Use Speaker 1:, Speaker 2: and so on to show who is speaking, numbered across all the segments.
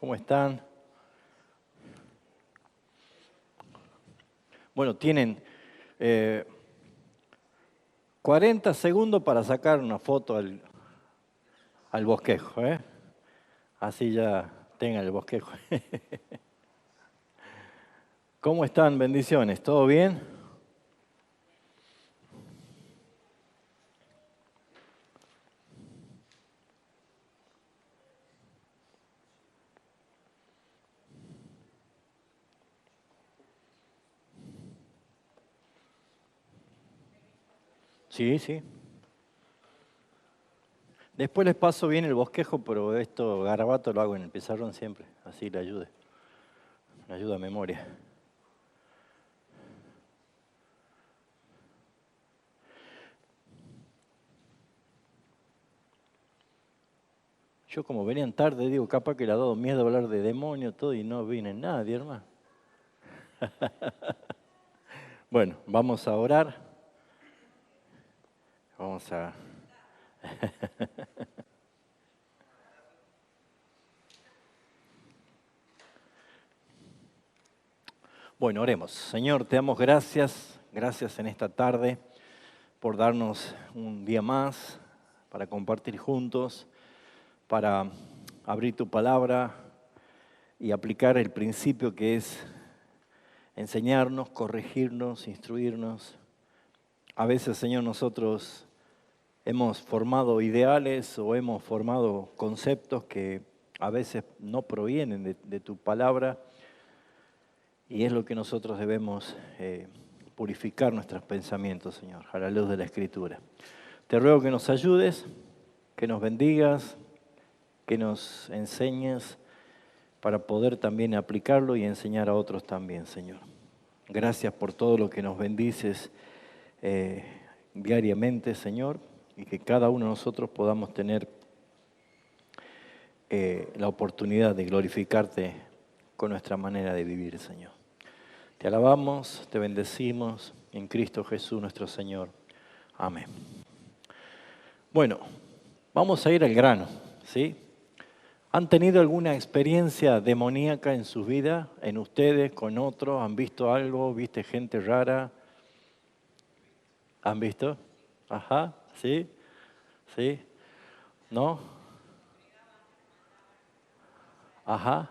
Speaker 1: ¿Cómo están? Bueno, tienen 40 segundos para sacar una foto al bosquejo, ¿eh? Así ya tengan el bosquejo. ¿Cómo están? Bendiciones. ¿Todo bien? Sí, sí. Después les paso bien el bosquejo, pero esto garabato lo hago en el pizarrón siempre, así le ayude. Me ayuda a memoria. Yo como venían tarde, digo, capaz que le ha dado miedo hablar de demonio, todo, y no viene nadie, hermano. Bueno, vamos a orar. Vamos a... Bueno, oremos. Señor, te damos gracias, gracias en esta tarde por darnos un día más para compartir juntos, para abrir tu palabra y aplicar el principio que es enseñarnos, corregirnos, instruirnos. A veces, Señor, nosotros hemos formado ideales o hemos formado conceptos que a veces no provienen de tu palabra. Y es lo que nosotros debemos purificar nuestros pensamientos, Señor, a la luz de la Escritura. Te ruego que nos ayudes, que nos bendigas, que nos enseñes para poder también aplicarlo y enseñar a otros también, Señor. Gracias por todo lo que nos bendices diariamente, Señor, y que cada uno de nosotros podamos tener la oportunidad de glorificarte con nuestra manera de vivir, Señor. Te alabamos, te bendecimos en Cristo Jesús nuestro Señor. Amén. Bueno, vamos a ir al grano, ¿sí? ¿Han tenido alguna experiencia demoníaca en sus vidas, en ustedes, con otros? ¿Han visto algo? ¿Viste gente rara? ¿Han visto? Ajá, ¿sí? ¿Sí? ¿No? Ajá,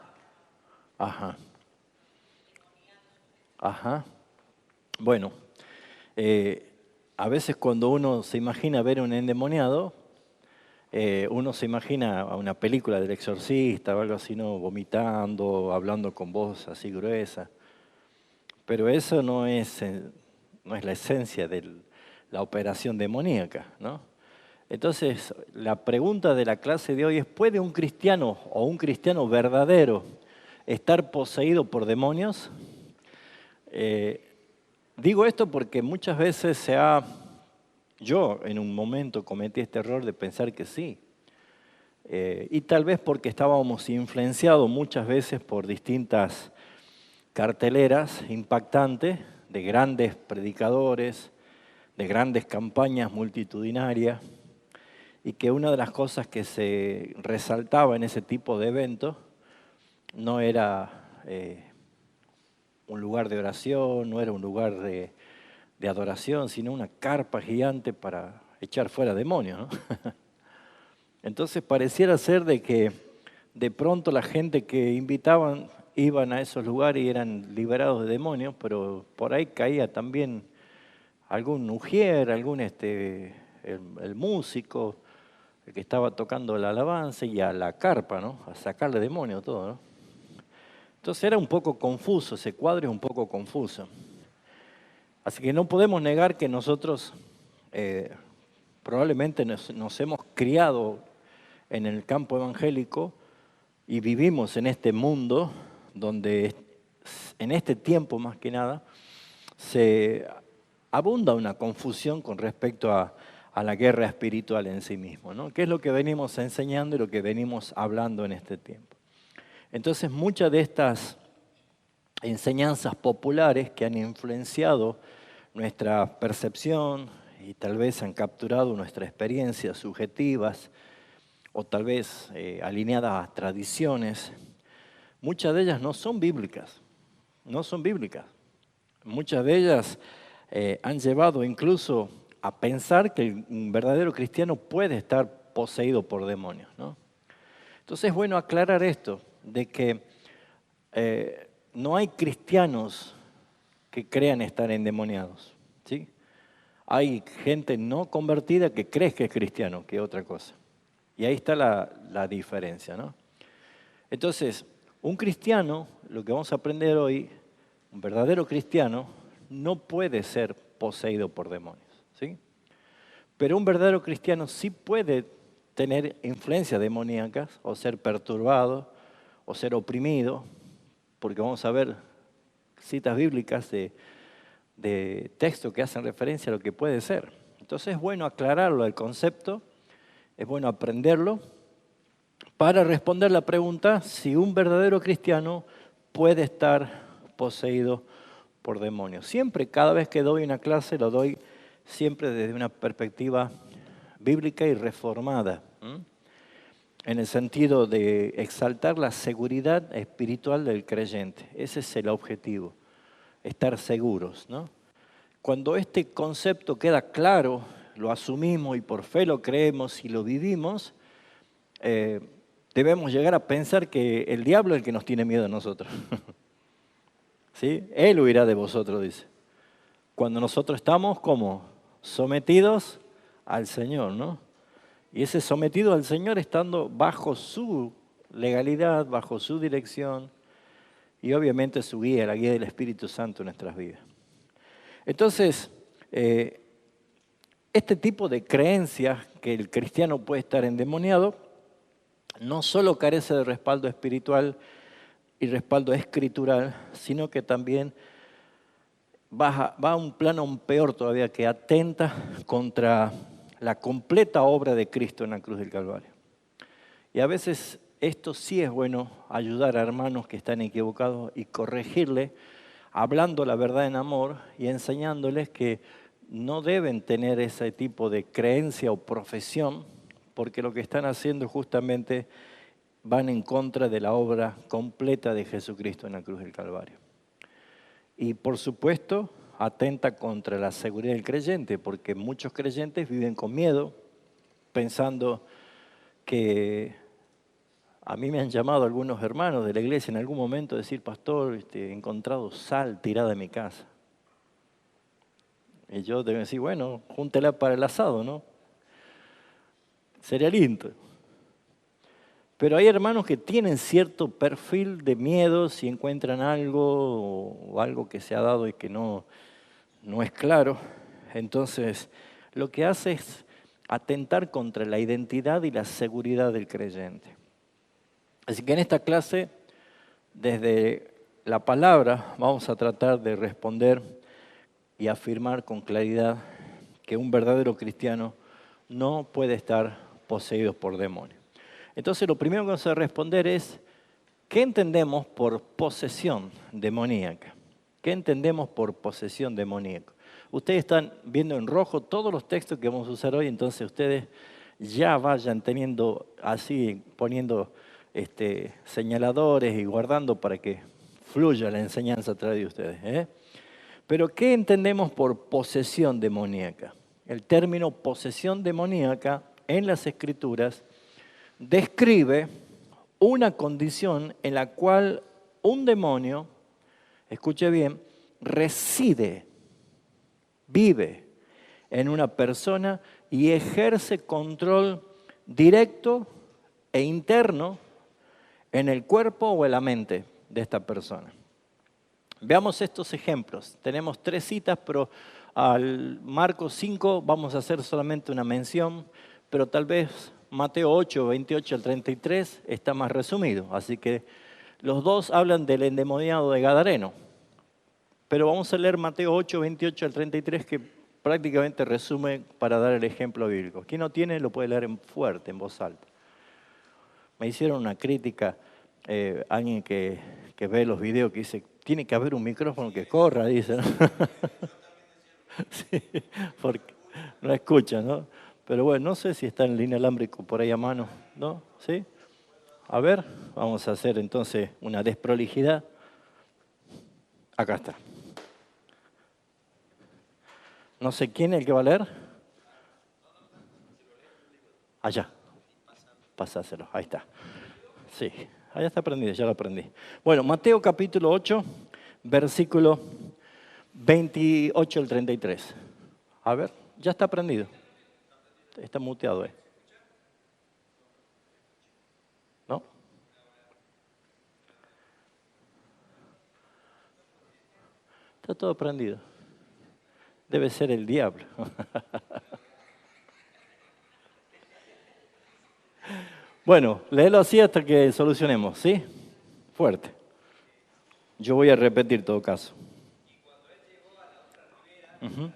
Speaker 1: ajá, ajá. Bueno, a veces cuando uno se imagina ver un endemoniado, uno se imagina a una película del exorcista o algo así, ¿no? Vomitando, hablando con voz así gruesa. Pero eso no es la esencia de la operación demoníaca, ¿no? Entonces, la pregunta de la clase de hoy es, ¿puede un cristiano o un cristiano verdadero estar poseído por demonios? Digo esto porque muchas veces yo en un momento cometí este error de pensar que sí. Y tal vez porque estábamos influenciados muchas veces por distintas carteleras impactantes de grandes predicadores, de grandes campañas multitudinarias, y que una de las cosas que se resaltaba en ese tipo de eventos no era un lugar de oración, no era un lugar de adoración, sino una carpa gigante para echar fuera demonios, ¿no? Entonces pareciera ser de que de pronto la gente que invitaban iban a esos lugares y eran liberados de demonios, pero por ahí caía también algún ujier, el músico, el que estaba tocando la alabanza y a la carpa, ¿no? A sacarle demonios todo, ¿no? Entonces era un poco confuso, ese cuadro es un poco confuso. Así que no podemos negar que nosotros probablemente nos hemos criado en el campo evangélico y vivimos en este mundo donde en este tiempo más que nada se abunda una confusión con respecto a la guerra espiritual en sí mismo, ¿no? Que es lo que venimos enseñando y lo que venimos hablando en este tiempo. Entonces muchas de estas enseñanzas populares que han influenciado nuestra percepción y tal vez han capturado nuestras experiencias subjetivas o tal vez alineadas a tradiciones, muchas de ellas no son bíblicas, no son bíblicas. Muchas de ellas han llevado incluso a pensar que un verdadero cristiano puede estar poseído por demonios, ¿no? Entonces es bueno aclarar esto, de que no hay cristianos que crean estar endemoniados, ¿sí? Hay gente no convertida que cree que es cristiano, que es otra cosa. Y ahí está la diferencia, ¿no? Entonces, un cristiano, lo que vamos a aprender hoy, un verdadero cristiano, no puede ser poseído por demonios, ¿sí? Pero un verdadero cristiano sí puede tener influencias demoníacas, o ser perturbado, o ser oprimido, porque vamos a ver citas bíblicas de textos que hacen referencia a lo que puede ser. Entonces es bueno aclararlo, el concepto, es bueno aprenderlo, para responder la pregunta si un verdadero cristiano puede estar poseído por demonios. Siempre, cada vez que doy una clase, lo doy siempre desde una perspectiva bíblica y reformada, en el sentido de exaltar la seguridad espiritual del creyente. Ese es el objetivo, estar seguros, ¿no? Cuando este concepto queda claro, lo asumimos y por fe lo creemos y lo vivimos, debemos llegar a pensar que el diablo es el que nos tiene miedo a nosotros. ¿Sí? Él huirá de vosotros, dice. Cuando nosotros estamos como sometidos al Señor, ¿no? Y ese sometido al Señor estando bajo su legalidad, bajo su dirección y obviamente su guía, la guía del Espíritu Santo en nuestras vidas. Entonces, este tipo de creencias que el cristiano puede estar endemoniado, no solo carece de respaldo espiritual y respaldo escritural, sino que también va a un plano aún peor todavía, que atenta contra la completa obra de Cristo en la cruz del Calvario. Y a veces esto sí es bueno, ayudar a hermanos que están equivocados y corregirles, hablando la verdad en amor y enseñándoles que no deben tener ese tipo de creencia o profesión, porque lo que están haciendo justamente van en contra de la obra completa de Jesucristo en la cruz del Calvario. Y por supuesto, atenta contra la seguridad del creyente, porque muchos creyentes viven con miedo, pensando que a mí me han llamado algunos hermanos de la iglesia en algún momento a decir, pastor, he encontrado sal tirada en mi casa. Y yo debo decir, bueno, júntela para el asado, ¿no? Sería lindo. Pero hay hermanos que tienen cierto perfil de miedo si encuentran algo o algo que se ha dado y que no es claro. Entonces, lo que hace es atentar contra la identidad y la seguridad del creyente. Así que en esta clase, desde la palabra, vamos a tratar de responder y afirmar con claridad que un verdadero cristiano no puede estar poseído por demonios. Entonces, lo primero que vamos a responder es, ¿qué entendemos por posesión demoníaca? ¿Qué entendemos por posesión demoníaca? Ustedes están viendo en rojo todos los textos que vamos a usar hoy, entonces ustedes ya vayan teniendo así, poniendo señaladores y guardando para que fluya la enseñanza a través de ustedes. Pero, ¿qué entendemos por posesión demoníaca? El término posesión demoníaca en las Escrituras describe una condición en la cual un demonio, escuche bien, reside, vive en una persona y ejerce control directo e interno en el cuerpo o en la mente de esta persona. Veamos estos ejemplos. Tenemos 3 citas, pero al Marcos 5 vamos a hacer solamente una mención, pero tal vez Mateo 8, 28 al 33 está más resumido. Así que los dos hablan del endemoniado de Gadareno. Pero vamos a leer Mateo 8, 28 al 33, que prácticamente resume para dar el ejemplo bíblico. Quien no tiene lo puede leer en fuerte, en voz alta. Me hicieron una crítica, alguien que ve los videos, que dice, tiene que haber un micrófono que corra, dice, ¿no? Sí, porque no escucha, ¿no? Pero bueno, no sé si está en línea alámbrico por ahí a mano, ¿no? ¿Sí? A ver, vamos a hacer entonces una desprolijidad. Acá está. No sé quién es el que va a leer. Allá. Pasáselo, ahí está. Sí, allá está aprendido, ya lo aprendí. Bueno, Mateo capítulo 8, versículo 28 al 33. A ver, ya está aprendido. Está muteado, ¿no? Está todo aprendido. Debe ser el diablo. Bueno, léelo así hasta que solucionemos, ¿sí? Fuerte. Yo voy a repetir todo caso. Uh-huh.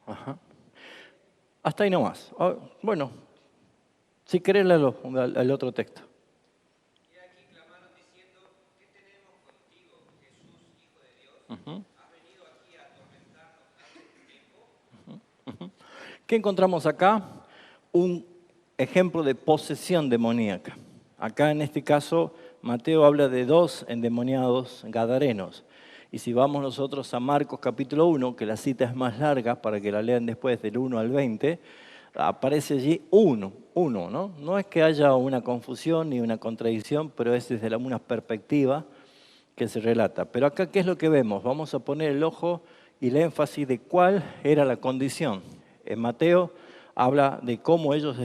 Speaker 1: Ajá. Hasta ahí nomás. Bueno, si querés léelo, el otro texto. Uh-huh. ¿Qué encontramos acá? Un ejemplo de posesión demoníaca. Acá en este caso, Mateo habla de 2 endemoniados gadarenos. Y si vamos nosotros a Marcos capítulo 1, que la cita es más larga para que la lean después del 1 al 20, aparece allí uno, ¿no? No es que haya una confusión ni una contradicción, pero es desde una perspectiva que se relata. Pero acá, ¿qué es lo que vemos? Vamos a poner el ojo y el énfasis de cuál era la condición. En Mateo habla de cómo ellos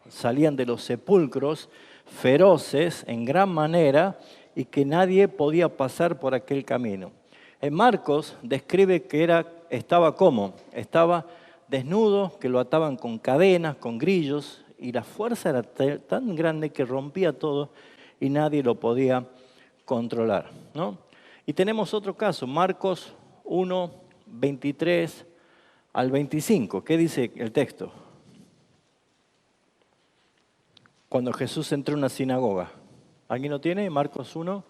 Speaker 1: salían de los sepulcros feroces en gran manera y que nadie podía pasar por aquel camino. En Marcos describe que estaba ¿cómo? Estaba desnudo, que lo ataban con cadenas, con grillos, y la fuerza era tan grande que rompía todo y nadie lo podía controlar, ¿no? Y tenemos otro caso, Marcos 1, 23 al 25. ¿Qué dice el texto? Cuando Jesús entró en una sinagoga. ¿Alguien lo tiene? Marcos 1,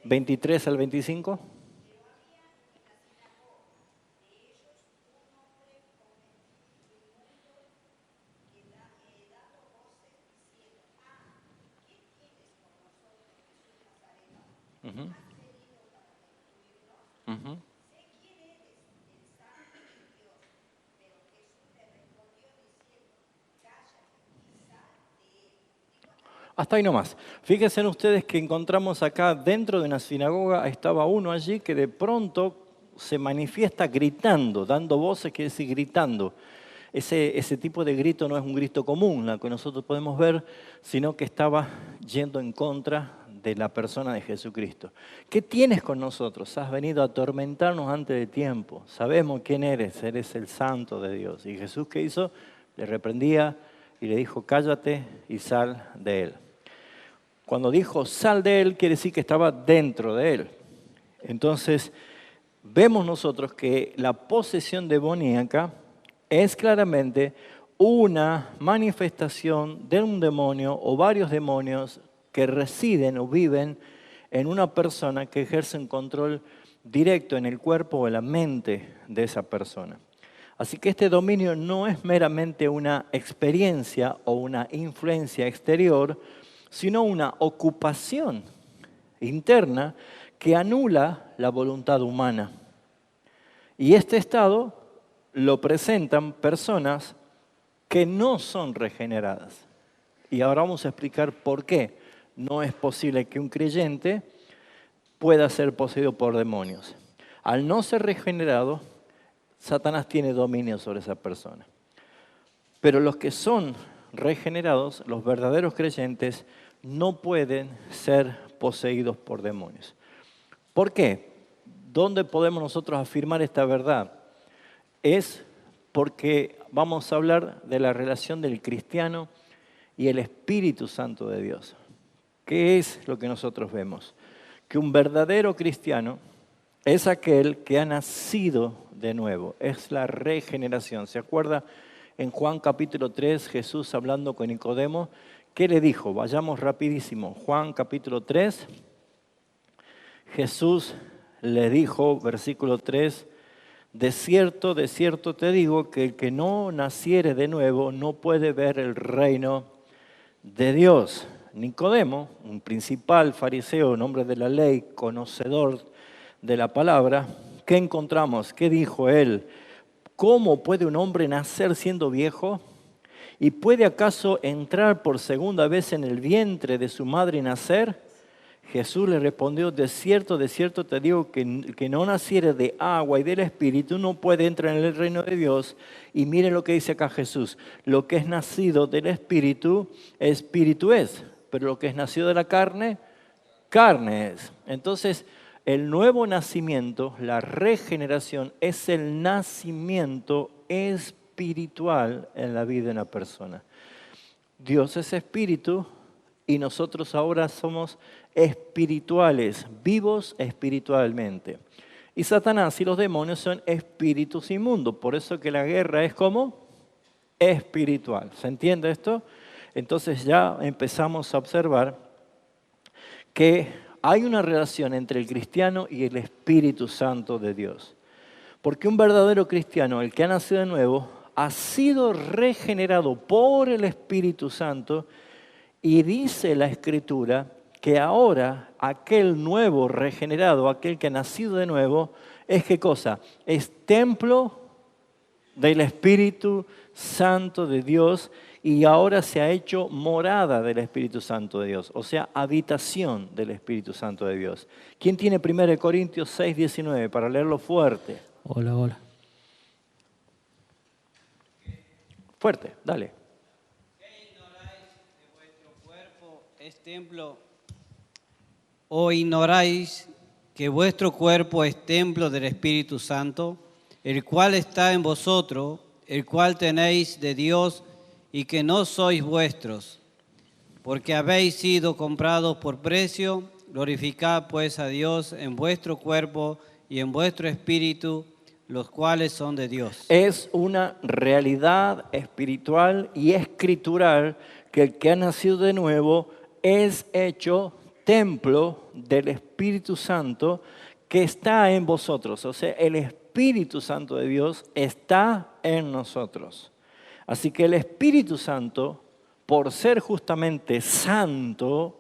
Speaker 1: 23 al 25. Uh-huh. Uh-huh. Hasta ahí nomás. Fíjense ustedes que encontramos acá dentro de una sinagoga, estaba uno allí que de pronto se manifiesta gritando, dando voces, quiere decir gritando. Ese tipo de grito no es un grito común, la que nosotros podemos ver, sino que estaba yendo en contra de la persona de Jesucristo. ¿Qué tienes con nosotros? Has venido a atormentarnos antes de tiempo. Sabemos quién eres el santo de Dios. Y Jesús, ¿qué hizo? Le reprendía y le dijo, cállate y sal de él. Cuando dijo sal de él, quiere decir que estaba dentro de él. Entonces, vemos nosotros que la posesión demoníaca es claramente una manifestación de un demonio o varios demonios que residen o viven en una persona que ejerce un control directo en el cuerpo o en la mente de esa persona. Así que este dominio no es meramente una experiencia o una influencia exterior, sino una ocupación interna que anula la voluntad humana. Y este estado lo presentan personas que no son regeneradas. Y ahora vamos a explicar por qué no es posible que un creyente pueda ser poseído por demonios. Al no ser regenerado, Satanás tiene dominio sobre esa persona. Pero los que son regenerados, los verdaderos creyentes, no pueden ser poseídos por demonios. ¿Por qué? ¿Dónde podemos nosotros afirmar esta verdad? Es porque vamos a hablar de la relación del cristiano y el Espíritu Santo de Dios. ¿Qué es lo que nosotros vemos? Que un verdadero cristiano es aquel que ha nacido de nuevo, es la regeneración. ¿Se acuerda? En Juan capítulo 3, Jesús hablando con Nicodemo, ¿qué le dijo? Vayamos rapidísimo. Juan capítulo 3, Jesús le dijo, versículo 3, de cierto te digo que el que no naciere de nuevo no puede ver el reino de Dios. Nicodemo, un principal fariseo, un hombre de la ley, conocedor de la palabra, ¿qué encontramos? ¿Qué dijo él? ¿Cómo puede un hombre nacer siendo viejo? ¿Y puede acaso entrar por segunda vez en el vientre de su madre y nacer? Jesús le respondió, de cierto te digo que el que no naciere de agua y del Espíritu no puede entrar en el reino de Dios. Y miren lo que dice acá Jesús, lo que es nacido del Espíritu, Espíritu es, pero lo que es nacido de la carne, carne es. Entonces, el nuevo nacimiento, la regeneración, es el nacimiento espiritual en la vida de una persona. Dios es espíritu y nosotros ahora somos espirituales, vivos espiritualmente. Y Satanás y los demonios son espíritus inmundos, por eso que la guerra es como espiritual. ¿Se entiende esto? Entonces ya empezamos a observar que hay una relación entre el cristiano y el Espíritu Santo de Dios. Porque un verdadero cristiano, el que ha nacido de nuevo, ha sido regenerado por el Espíritu Santo y dice la Escritura que ahora aquel nuevo regenerado, aquel que ha nacido de nuevo, es ¿qué cosa? Es templo del Espíritu Santo de Dios y ahora se ha hecho morada del Espíritu Santo de Dios, o sea, habitación del Espíritu Santo de Dios. ¿Quién tiene 1 Corintios 6:19 para leerlo fuerte?
Speaker 2: Hola.
Speaker 1: Fuerte, dale.
Speaker 3: ¿Qué ignoráis que vuestro cuerpo es templo? ¿O ignoráis que vuestro cuerpo es templo del Espíritu Santo, el cual está en vosotros, el cual tenéis de Dios y que no sois vuestros? Porque habéis sido comprados por precio, glorificad pues a Dios en vuestro cuerpo y en vuestro espíritu, los cuales son de Dios.
Speaker 1: Es una realidad espiritual y escritural que el que ha nacido de nuevo es hecho templo del Espíritu Santo que está en vosotros. O sea, el Espíritu Santo de Dios está en nosotros. Así que el Espíritu Santo, por ser justamente santo,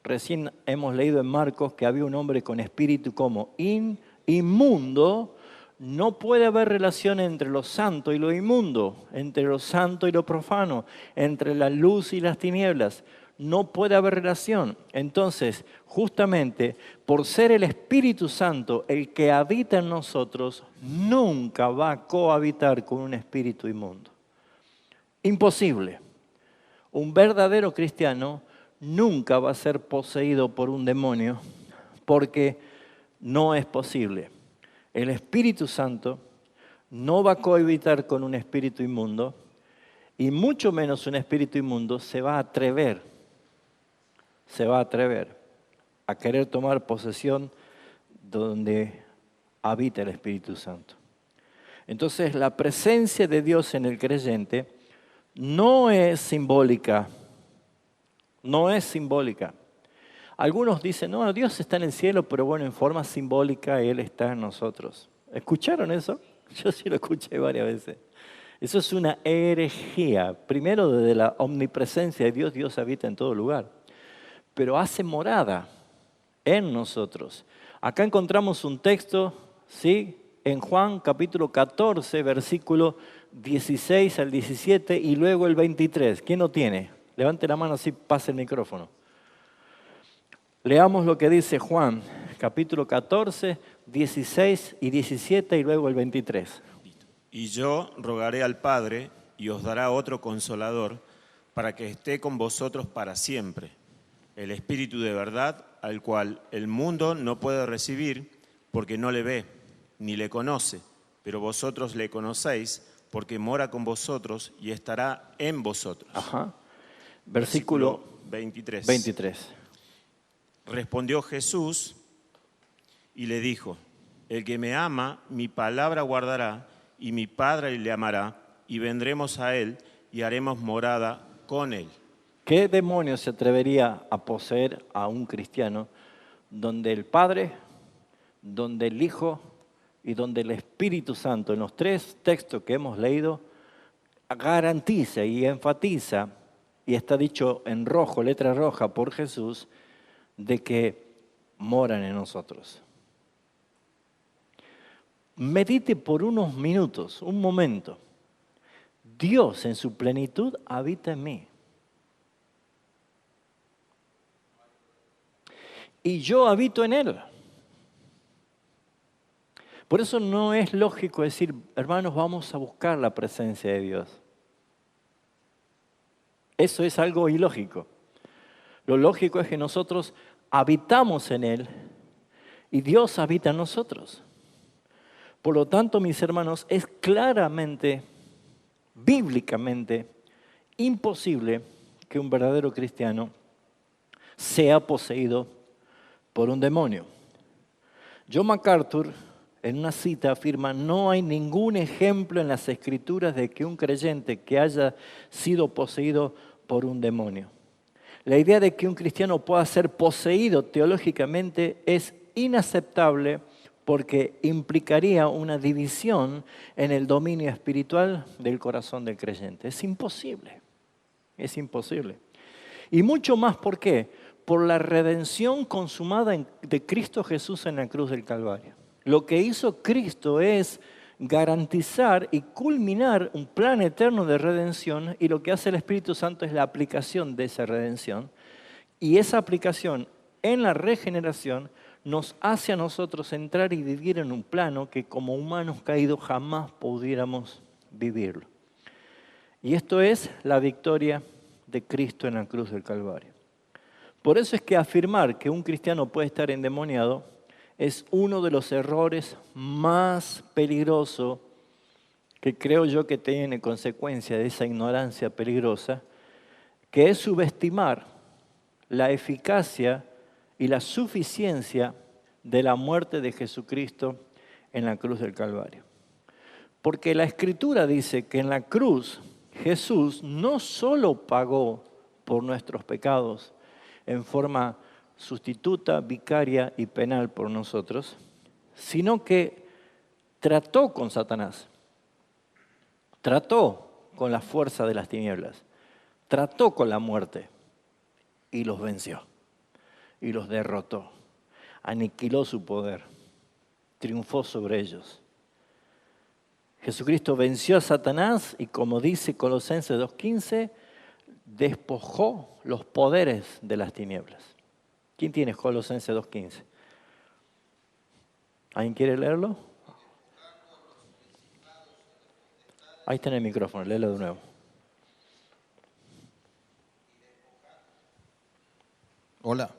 Speaker 1: recién hemos leído en Marcos que había un hombre con espíritu como inmundo. No puede haber relación entre lo santo y lo inmundo, entre lo santo y lo profano, entre la luz y las tinieblas. No puede haber relación. Entonces, justamente por ser el Espíritu Santo el que habita en nosotros, nunca va a cohabitar con un espíritu inmundo. Imposible. Un verdadero cristiano nunca va a ser poseído por un demonio porque no es posible. El Espíritu Santo no va a cohabitar con un espíritu inmundo y mucho menos un espíritu inmundo se va a atrever a querer tomar posesión donde habita el Espíritu Santo. Entonces, la presencia de Dios en el creyente no es simbólica. Algunos dicen, no, Dios está en el cielo, pero bueno, en forma simbólica Él está en nosotros. ¿Escucharon eso? Yo sí lo escuché varias veces. Eso es una herejía. Primero, desde la omnipresencia de Dios, Dios habita en todo lugar. Pero hace morada en nosotros. Acá encontramos un texto, ¿sí? En Juan capítulo 14, versículo 16 al 17 y luego el 23. ¿Quién lo tiene? Levante la mano así, pase el micrófono. Leamos lo que dice Juan, capítulo 14, 16 y 17 y luego el 23.
Speaker 4: Y yo rogaré al Padre y os dará otro consolador para que esté con vosotros para siempre, el Espíritu de verdad, al cual el mundo no puede recibir porque no le ve ni le conoce, pero vosotros le conocéis porque mora con vosotros y estará en vosotros.
Speaker 1: Ajá. Versículo 23.
Speaker 4: Respondió Jesús y le dijo, el que me ama, mi palabra guardará, y mi Padre le amará, y vendremos a él y haremos morada con él.
Speaker 1: ¿Qué demonio se atrevería a poseer a un cristiano donde el Padre donde el Hijo y donde el Espíritu Santo, en los tres textos que hemos leído, garantiza y enfatiza, y está dicho en rojo, letra roja por Jesús, de que moran en nosotros. Medite por unos minutos, un momento. Dios en su plenitud habita en mí. Y yo habito en Él. Por eso no es lógico decir, hermanos, vamos a buscar la presencia de Dios. Eso es algo ilógico. Lo lógico es que nosotros habitamos en Él y Dios habita en nosotros. Por lo tanto, mis hermanos, es claramente, bíblicamente, imposible que un verdadero cristiano sea poseído por un demonio. John MacArthur, en una cita, afirma: no hay ningún ejemplo en las Escrituras de que un creyente que haya sido poseído por un demonio. La idea de que un cristiano pueda ser poseído teológicamente es inaceptable porque implicaría una división en el dominio espiritual del corazón del creyente. Es imposible, es imposible. Y mucho más, ¿por qué? Por la redención consumada de Cristo Jesús en la cruz del Calvario. Lo que hizo Cristo es garantizar y culminar un plan eterno de redención, y lo que hace el Espíritu Santo es la aplicación de esa redención. Y esa aplicación en la regeneración nos hace a nosotros entrar y vivir en un plano que como humanos caídos jamás pudiéramos vivirlo. Y esto es la victoria de Cristo en la cruz del Calvario. Por eso es que afirmar que un cristiano puede estar endemoniado es uno de los errores más peligrosos que creo yo que tiene consecuencia de esa ignorancia peligrosa, que es subestimar la eficacia y la suficiencia de la muerte de Jesucristo en la cruz del Calvario. Porque la Escritura dice que en la cruz Jesús no solo pagó por nuestros pecados en forma sustituta, vicaria y penal por nosotros, sino que trató con Satanás, trató con la fuerza de las tinieblas, trató con la muerte y los venció y los derrotó, aniquiló su poder, triunfó sobre ellos. Jesucristo venció a Satanás y, como dice Colosenses 2:15, despojó los poderes de las tinieblas. ¿Quién tiene Colosenses 2:15? ¿Alguien quiere leerlo? Ahí está en el micrófono, léelo de nuevo.
Speaker 2: Hola.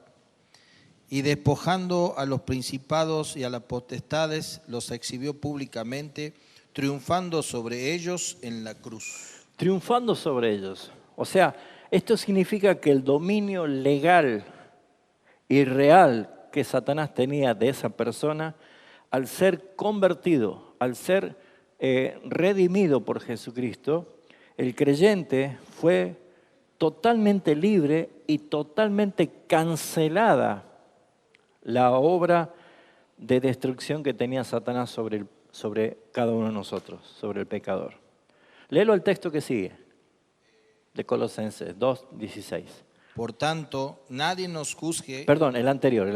Speaker 2: Y despojando a los principados y a las potestades, los exhibió públicamente, triunfando sobre ellos en la cruz.
Speaker 1: Triunfando sobre ellos. O sea, esto significa que el dominio legal y real que Satanás tenía de esa persona, al ser convertido, al ser redimido por Jesucristo, el creyente fue totalmente libre y totalmente cancelada la obra de destrucción que tenía Satanás sobre cada uno de nosotros, sobre el pecador. Léelo el texto que sigue, de Colosenses 2:16.
Speaker 2: Por tanto, nadie nos juzgue.
Speaker 1: Perdón, el anterior.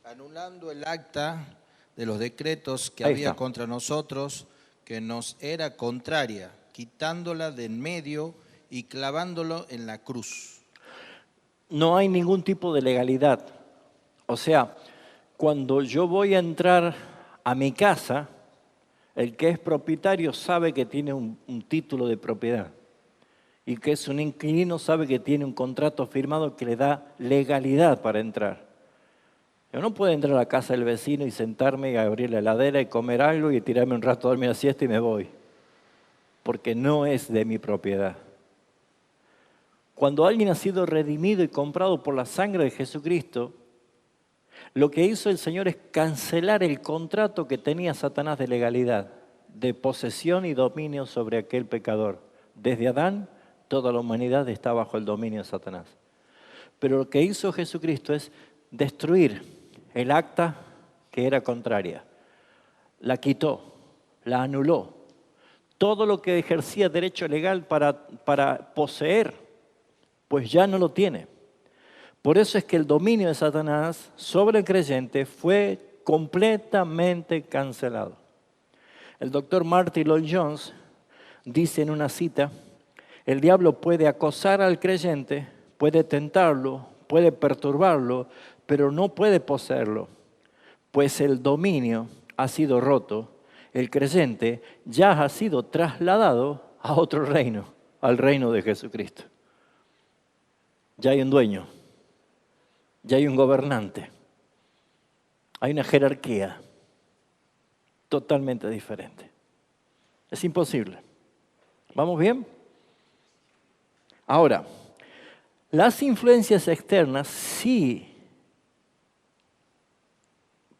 Speaker 2: Anulando el acta de los decretos que
Speaker 1: Ahí
Speaker 2: había
Speaker 1: está.
Speaker 2: contra nosotros, que nos era contraria, quitándola de en medio y clavándolo en la cruz.
Speaker 1: No hay ningún tipo de legalidad. O sea, cuando yo voy a entrar a mi casa, el que es propietario sabe que tiene un título de propiedad. Y que es un inquilino sabe que tiene un contrato firmado que le da legalidad para entrar. Yo no puedo entrar a la casa del vecino y sentarme y abrir la heladera y comer algo y tirarme un rato a dormir la siesta y me voy. Porque no es de mi propiedad. Cuando alguien ha sido redimido y comprado por la sangre de Jesucristo, lo que hizo el Señor es cancelar el contrato que tenía Satanás de legalidad, de posesión y dominio sobre aquel pecador. Desde Adán, toda la humanidad está bajo el dominio de Satanás. Pero lo que hizo Jesucristo es destruir el acta que era contraria. La quitó, la anuló. Todo lo que ejercía derecho legal para poseer, pues ya no lo tiene. Por eso es que el dominio de Satanás sobre el creyente fue completamente cancelado. El doctor Martin Lloyd Jones dice en una cita, el diablo puede acosar al creyente, puede tentarlo, puede perturbarlo, pero no puede poseerlo, pues el dominio ha sido roto. El creyente ya ha sido trasladado a otro reino, al reino de Jesucristo. Ya hay un dueño, ya hay un gobernante, hay una jerarquía totalmente diferente. Es imposible. ¿Vamos bien? Ahora, las influencias externas sí,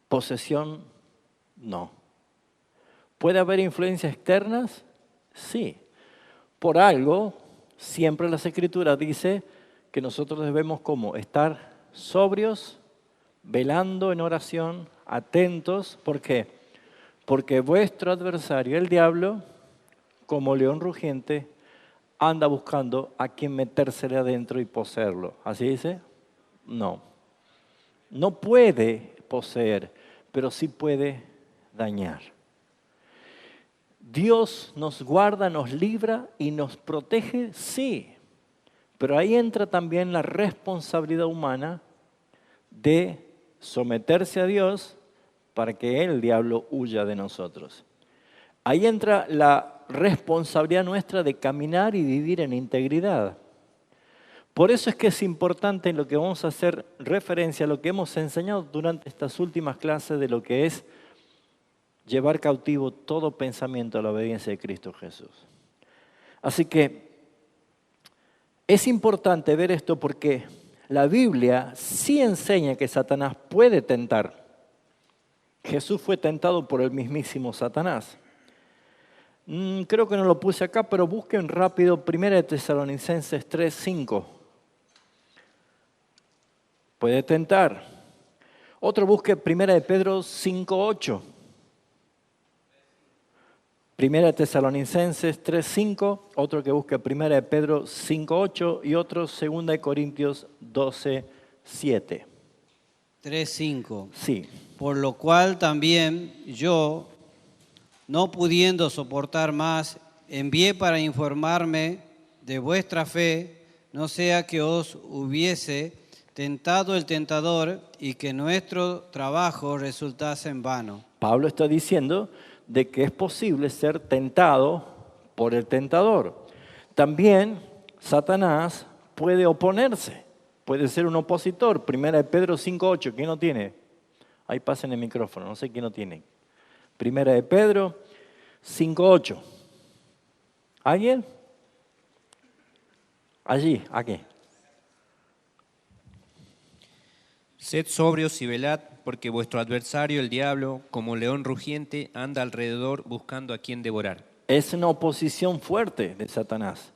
Speaker 1: posesión no. ¿Puede haber influencias externas? Sí. Por algo, siempre las Escrituras dice que nosotros debemos como estar sobrios, velando en oración, atentos. ¿Por qué? Porque vuestro adversario, el diablo, como león rugiente, anda buscando a quien metérsele adentro y poseerlo. ¿Así dice? No. No puede poseer, pero sí puede dañar. Dios nos guarda, nos libra y nos protege, sí. Pero ahí entra también la responsabilidad humana de someterse a Dios para que el diablo huya de nosotros. Ahí entra la responsabilidad nuestra de caminar y vivir en integridad. Por eso es que es importante en lo que vamos a hacer referencia a lo que hemos enseñado durante estas últimas clases de lo que es llevar cautivo todo pensamiento a la obediencia de Cristo Jesús. Así que es importante ver esto porque la Biblia sí enseña que Satanás puede tentar. Jesús fue tentado por el mismísimo Satanás. Creo que no lo puse acá, pero busquen rápido 1 Tesalonicenses 3:5. Puede tentar. Otro busque 1 Pedro 5:8. 1 Tesalonicenses 3:5, otro que busque 1 Pedro 5:8 y otro 2 Corintios 12:7.
Speaker 3: 3:5.
Speaker 1: Sí.
Speaker 3: Por lo cual también yo, no pudiendo soportar más, envié para informarme de vuestra fe, no sea que os hubiese tentado el tentador y que nuestro trabajo resultase en vano.
Speaker 1: Pablo está diciendo de que es posible ser tentado por el tentador. También Satanás puede oponerse, puede ser un opositor. 1 Pedro 5:8, ¿quién lo tiene? Ahí pasen el micrófono, no sé quién lo tiene. 1 Pedro 5:8. ¿Alguien? Allí, aquí.
Speaker 5: Sed sobrios y velad, porque vuestro adversario, el diablo, como león rugiente, anda alrededor buscando a quien devorar.
Speaker 1: Es una oposición fuerte de Satanás.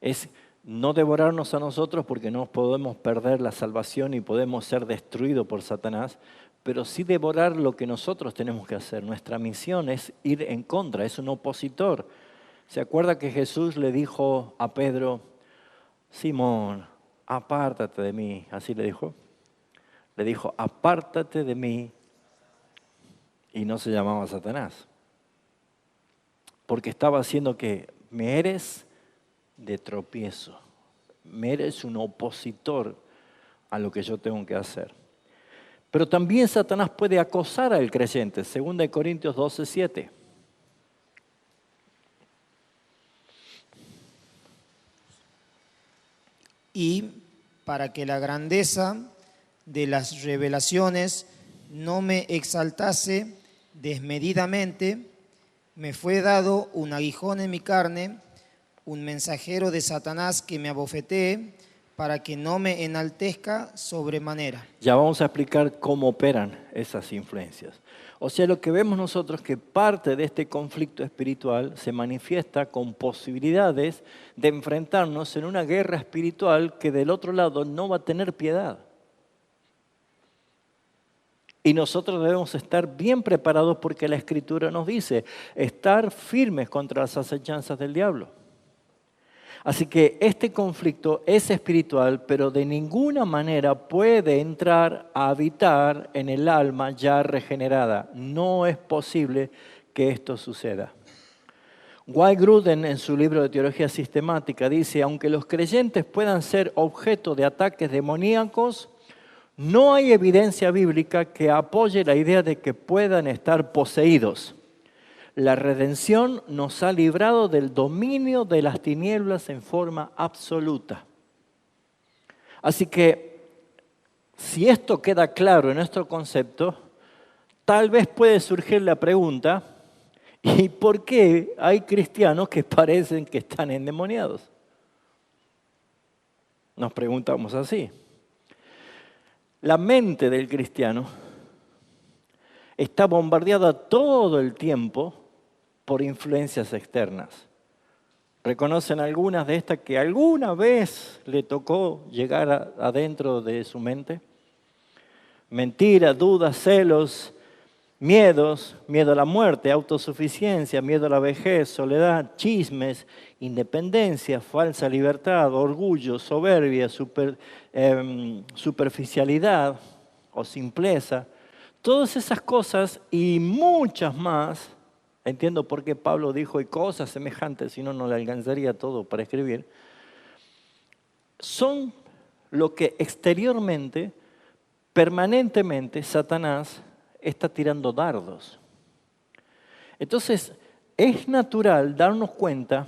Speaker 1: Es no devorarnos a nosotros porque no podemos perder la salvación y podemos ser destruidos por Satanás, pero sí devorar lo que nosotros tenemos que hacer. Nuestra misión es ir en contra, es un opositor. ¿Se acuerda que Jesús le dijo a Pedro, Simón, apártate de mí? Así le dijo. Le dijo, apártate de mí, y no se llamaba Satanás. Porque estaba haciendo que me eres de tropiezo, me eres un opositor a lo que yo tengo que hacer. Pero también Satanás puede acosar al creyente, 2 Corintios 12:7.
Speaker 6: Y para que la grandeza de las revelaciones no me exaltase desmedidamente, me fue dado un aguijón en mi carne, un mensajero de Satanás que me abofetee, para que no me enaltezca sobremanera.
Speaker 1: Ya vamos a explicar cómo operan esas influencias. O sea, lo que vemos nosotros es que parte de este conflicto espiritual se manifiesta con posibilidades de enfrentarnos en una guerra espiritual que del otro lado no va a tener piedad. Y nosotros debemos estar bien preparados porque la Escritura nos dice, estar firmes contra las acechanzas del diablo. Así que este conflicto es espiritual, pero de ninguna manera puede entrar a habitar en el alma ya regenerada. No es posible que esto suceda. Wayne Grudem, en su libro de Teología Sistemática, dice, aunque los creyentes puedan ser objeto de ataques demoníacos, no hay evidencia bíblica que apoye la idea de que puedan estar poseídos. La redención nos ha librado del dominio de las tinieblas en forma absoluta. Así que, si esto queda claro en nuestro concepto, tal vez puede surgir la pregunta, ¿y por qué hay cristianos que parecen que están endemoniados? Nos preguntamos así. La mente del cristiano está bombardeada todo el tiempo por influencias externas. ¿Reconocen algunas de estas que alguna vez le tocó llegar adentro de su mente? Mentiras, dudas, celos, miedos, miedo a la muerte, autosuficiencia, miedo a la vejez, soledad, chismes, independencia, falsa libertad, orgullo, soberbia, superficialidad o simpleza. Todas esas cosas y muchas más, entiendo por qué Pablo dijo y cosas semejantes, si no, no le alcanzaría todo para escribir, son lo que exteriormente, permanentemente, Satanás está tirando dardos. Entonces, es natural darnos cuenta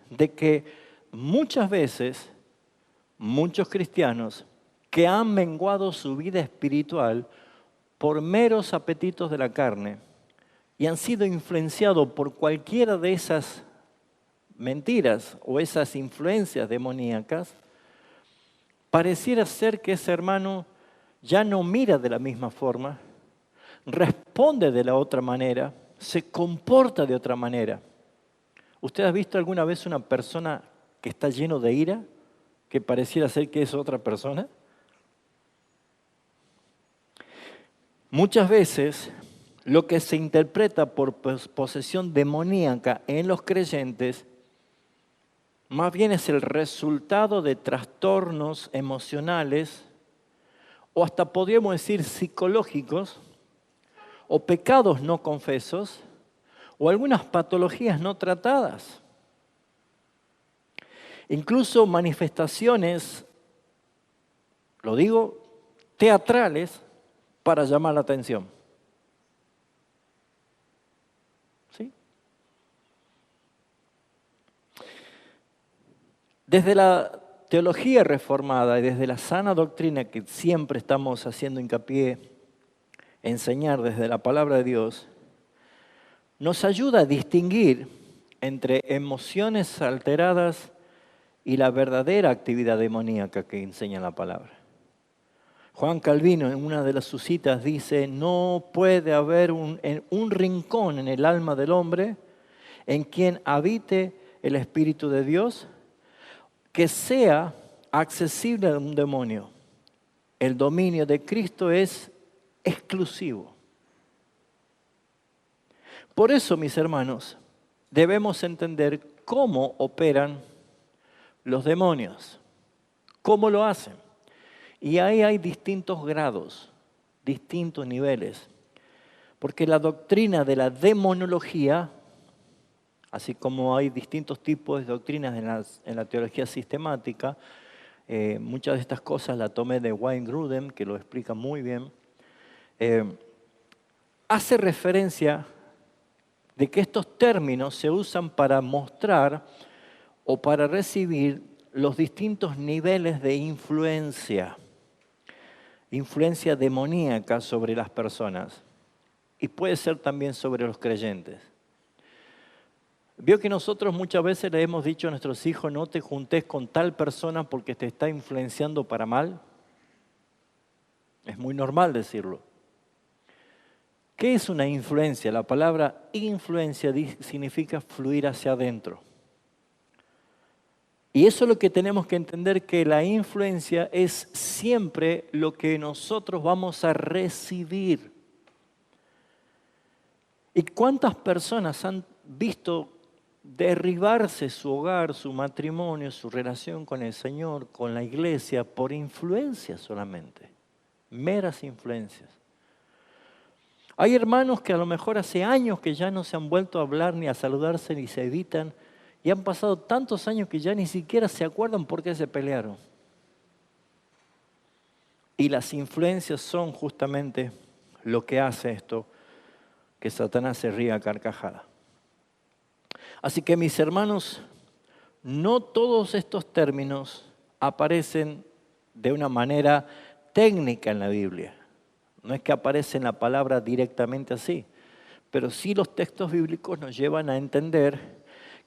Speaker 1: de que muchas veces, muchos cristianos que han menguado su vida espiritual por meros apetitos de la carne y han sido influenciados por cualquiera de esas mentiras o esas influencias demoníacas, pareciera ser que ese hermano ya no mira de la misma forma, responde de la otra manera, se comporta de otra manera. ¿Usted ha visto alguna vez una persona que está lleno de ira, que pareciera ser que es otra persona? Muchas veces lo que se interpreta por posesión demoníaca en los creyentes más bien es el resultado de trastornos emocionales o hasta podríamos decir psicológicos o pecados no confesos o algunas patologías no tratadas. Incluso manifestaciones, lo digo, teatrales para llamar la atención. ¿Sí? Desde la teología reformada y desde la sana doctrina que siempre estamos haciendo hincapié, enseñar desde la palabra de Dios, nos ayuda a distinguir entre emociones alteradas y la verdadera actividad demoníaca que enseña la palabra. Juan Calvino en una de sus citas dice, no puede haber un rincón en el alma del hombre en quien habite el Espíritu de Dios que sea accesible a un demonio. El dominio de Cristo es exclusivo. Por eso, mis hermanos, debemos entender cómo operan los demonios, cómo lo hacen. Y ahí hay distintos grados, distintos niveles. Porque la doctrina de la demonología, así como hay distintos tipos de doctrinas en la teología sistemática, muchas de estas cosas las tomé de Wayne Grudem, que lo explica muy bien, hace referencia de que estos términos se usan para mostrar o para recibir los distintos niveles de influencia demoníaca sobre las personas y puede ser también sobre los creyentes. Vio que nosotros muchas veces le hemos dicho a nuestros hijos, no te juntes con tal persona porque te está influenciando para mal. Es muy normal decirlo. ¿Qué es una influencia? La palabra influencia significa fluir hacia adentro. Y eso es lo que tenemos que entender, que la influencia es siempre lo que nosotros vamos a recibir. ¿Y cuántas personas han visto derribarse su hogar, su matrimonio, su relación con el Señor, con la iglesia, por influencias solamente? Meras influencias. Hay hermanos que a lo mejor hace años que ya no se han vuelto a hablar ni a saludarse ni se evitan, y han pasado tantos años que ya ni siquiera se acuerdan por qué se pelearon. Y las influencias son justamente lo que hace esto, que Satanás se ría a carcajada. Así que, mis hermanos, no todos estos términos aparecen de una manera técnica en la Biblia. No es que aparece en la palabra directamente así, pero sí los textos bíblicos nos llevan a entender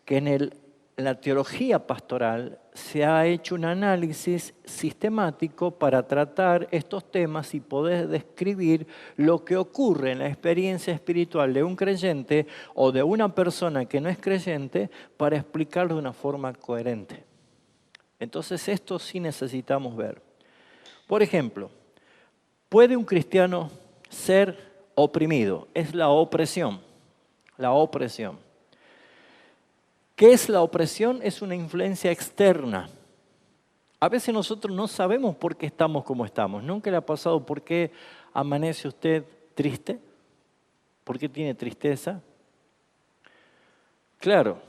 Speaker 1: que en la teología pastoral se ha hecho un análisis sistemático para tratar estos temas y poder describir lo que ocurre en la experiencia espiritual de un creyente o de una persona que no es creyente para explicarlo de una forma coherente. Entonces esto sí necesitamos ver. Por ejemplo, ¿puede un cristiano ser oprimido? Es la opresión. La opresión. ¿Qué es la opresión? Es una influencia externa. A veces nosotros no sabemos por qué estamos como estamos. ¿Nunca le ha pasado por qué amanece usted triste? ¿Por qué tiene tristeza? Claro,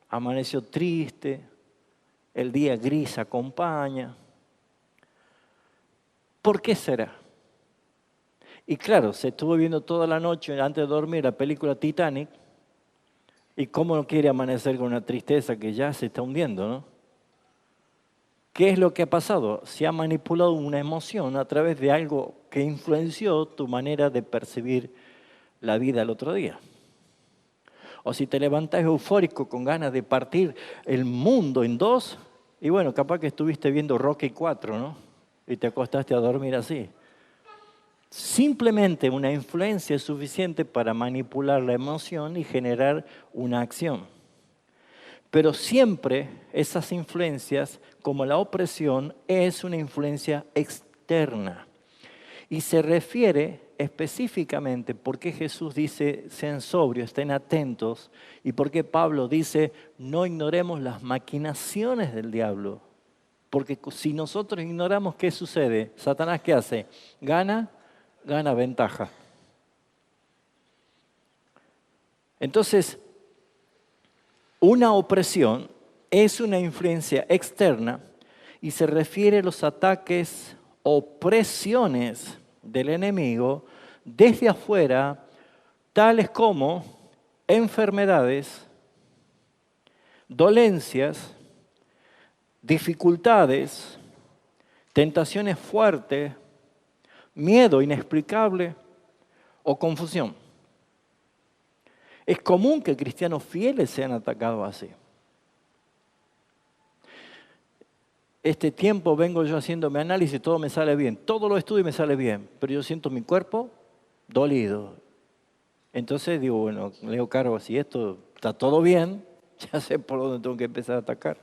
Speaker 1: amaneció triste, el día gris acompaña. ¿Por qué será? Y claro, se estuvo viendo toda la noche antes de dormir la película Titanic. ¿Y cómo no quiere amanecer con una tristeza que ya se está hundiendo, no? ¿Qué es lo que ha pasado? Se ha manipulado una emoción a través de algo que influenció tu manera de percibir la vida el otro día. O si te levantás eufórico con ganas de partir el mundo en dos, y bueno, capaz que estuviste viendo Rocky 4, ¿no? Y te acostaste a dormir así. Simplemente una influencia es suficiente para manipular la emoción y generar una acción. Pero siempre esas influencias, como la opresión, es una influencia externa. Y se refiere específicamente por qué Jesús dice, sean sobrios, estén atentos, y por qué Pablo dice, no ignoremos las maquinaciones del diablo. Porque si nosotros ignoramos, ¿qué sucede? ¿Satanás qué hace? Gana ventaja. Entonces, una opresión es una influencia externa y se refiere a los ataques o presiones del enemigo desde afuera, tales como enfermedades, dolencias, dificultades, tentaciones fuertes, miedo inexplicable o confusión. Es común que cristianos fieles sean atacados así. Este tiempo vengo yo haciéndome análisis, todo me sale bien, todo lo estudio y me sale bien, pero yo siento mi cuerpo dolido. Entonces digo, bueno, le digo, Caro, si esto está todo bien, ya sé por dónde tengo que empezar a atacar.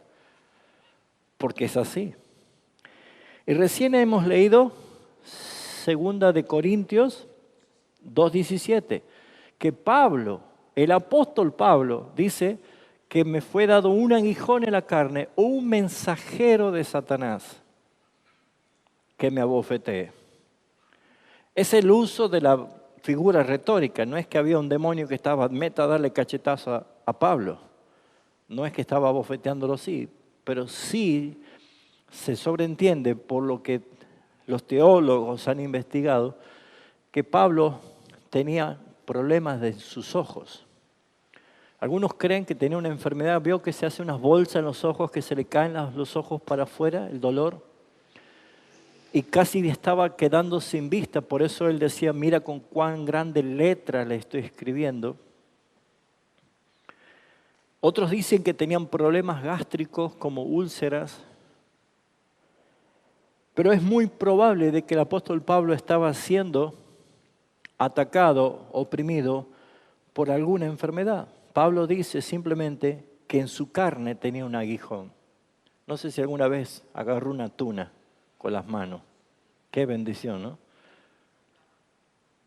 Speaker 1: Porque es así. Y recién hemos leído 2 de Corintios 2:17, que Pablo, el apóstol Pablo, dice que me fue dado un aguijón en la carne, un mensajero de Satanás que me abofetee. Es el uso de la figura retórica, no es que había un demonio que estaba meta a darle cachetazo a Pablo, no es que estaba abofeteándolo así, pero sí se sobreentiende por lo que los teólogos han investigado que Pablo tenía problemas de sus ojos. Algunos creen que tenía una enfermedad, vio que se hace unas bolsas en los ojos, que se le caen los ojos para afuera, el dolor, y casi estaba quedando sin vista, por eso él decía, mira con cuán grande letra le estoy escribiendo. Otros dicen que tenían problemas gástricos como úlceras, pero es muy probable de que el apóstol Pablo estaba siendo atacado, oprimido por alguna enfermedad. Pablo dice simplemente que en su carne tenía un aguijón. No sé si alguna vez agarró una tuna con las manos. Qué bendición, ¿no?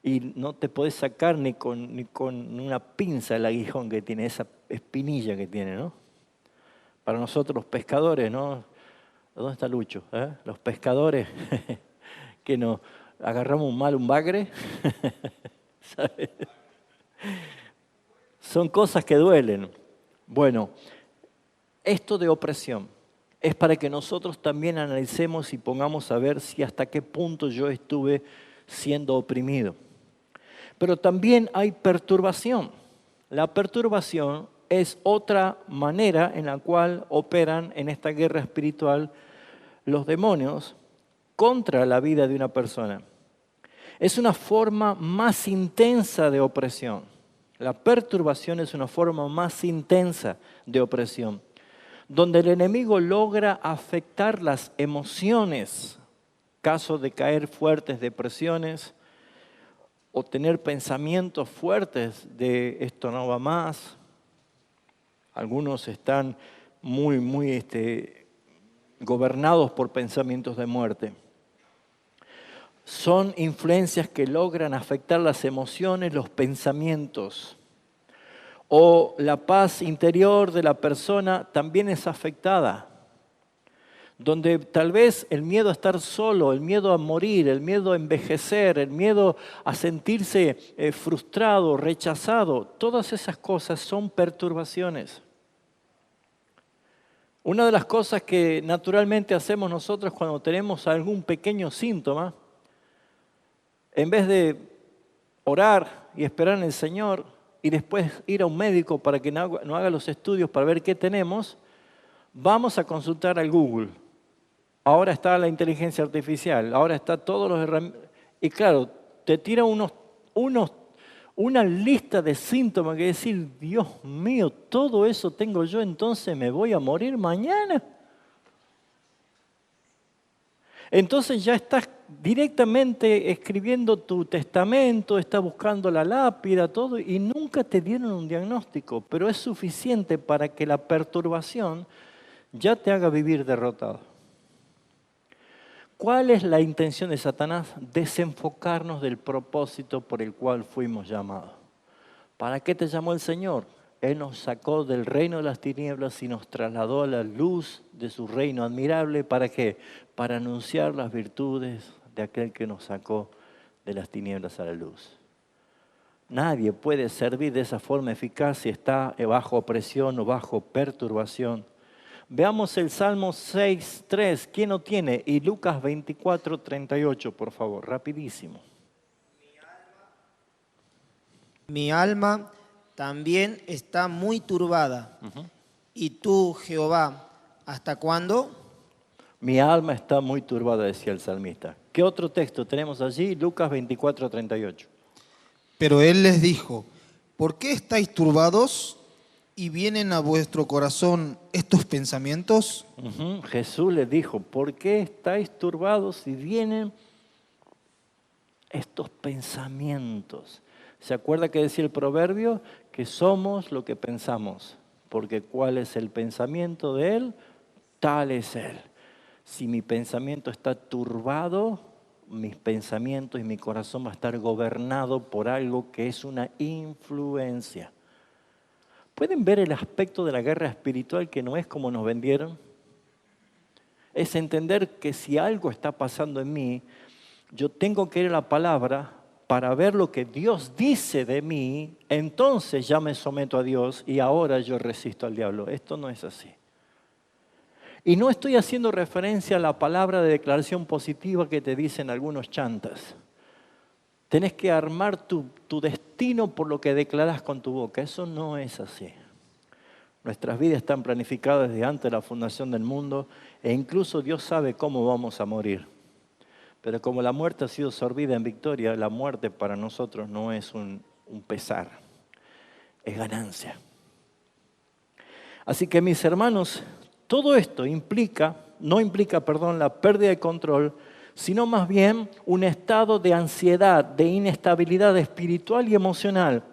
Speaker 1: y no te podés sacar ni con una pinza el aguijón que tiene, esa espinilla que tiene, ¿no? Para nosotros los pescadores, ¿no? ¿Dónde está Lucho? Los pescadores que nos agarramos un bagre, ¿sabes? Son cosas que duelen. Bueno, esto de opresión es para que nosotros también analicemos y pongamos a ver si hasta qué punto yo estuve siendo oprimido. Pero también hay perturbación. La perturbación es otra manera en la cual operan en esta guerra espiritual los demonios contra la vida de una persona. Es una forma más intensa de opresión. La perturbación es una forma más intensa de opresión, donde el enemigo logra afectar las emociones, caso de caer fuertes depresiones o tener pensamientos fuertes de esto no va más. Algunos están muy gobernados por pensamientos de muerte. Son influencias que logran afectar las emociones, los pensamientos. O la paz interior de la persona también es afectada. Donde tal vez el miedo a estar solo, el miedo a morir, el miedo a envejecer, el miedo a sentirse frustrado, rechazado, todas esas cosas son perturbaciones. Una de las cosas que naturalmente hacemos nosotros cuando tenemos algún pequeño síntoma, en vez de orar y esperar en el Señor y después ir a un médico para que no haga los estudios para ver qué tenemos, vamos a consultar al Google. Ahora está la inteligencia artificial, ahora está todos los herramientas. Y claro, te tira una lista de síntomas que decir, Dios mío, todo eso tengo yo, entonces me voy a morir mañana. Entonces ya estás directamente escribiendo tu testamento, estás buscando la lápida, todo, y nunca te dieron un diagnóstico, pero es suficiente para que la perturbación ya te haga vivir derrotado. ¿Cuál es la intención de Satanás? Desenfocarnos del propósito por el cual fuimos llamados. ¿Para qué te llamó el Señor? Él nos sacó del reino de las tinieblas y nos trasladó a la luz de su reino admirable. ¿Para qué? Para anunciar las virtudes de aquel que nos sacó de las tinieblas a la luz. Nadie puede servir de esa forma eficaz si está bajo opresión o bajo perturbación. Veamos el Salmo 6:3. ¿Quién lo tiene? Y Lucas 24:38, por favor, rapidísimo.
Speaker 6: Mi alma también está muy turbada. ¿Y tú, Jehová, hasta cuándo?
Speaker 1: Mi alma está muy turbada, decía el salmista. ¿Qué otro texto tenemos allí? Lucas 24:38.
Speaker 2: Pero él les dijo, ¿por qué estáis turbados y vienen a vuestro corazón estos pensamientos?
Speaker 1: Jesús les dijo, ¿por qué estáis turbados y vienen estos pensamientos? ¿Se acuerda que decía el proverbio? Que somos lo que pensamos, porque ¿cuál es el pensamiento de él? Tal es él. Si mi pensamiento está turbado, mis pensamientos y mi corazón va a estar gobernado por algo que es una influencia. ¿Pueden ver el aspecto de la guerra espiritual que no es como nos vendieron? Es entender que si algo está pasando en mí, yo tengo que ir a la palabra para ver lo que Dios dice de mí, entonces ya me someto a Dios y ahora yo resisto al diablo. Esto no es así. Y no estoy haciendo referencia a la palabra de declaración positiva que te dicen algunos chantas. Tenés que armar tu destino por lo que declaras con tu boca. Eso no es así. Nuestras vidas están planificadas desde antes de la fundación del mundo e incluso Dios sabe cómo vamos a morir. Pero como la muerte ha sido sorbida en victoria, la muerte para nosotros no es un pesar, es ganancia. Así que mis hermanos, todo esto no implica la pérdida de control, sino más bien un estado de ansiedad, de inestabilidad espiritual y emocional.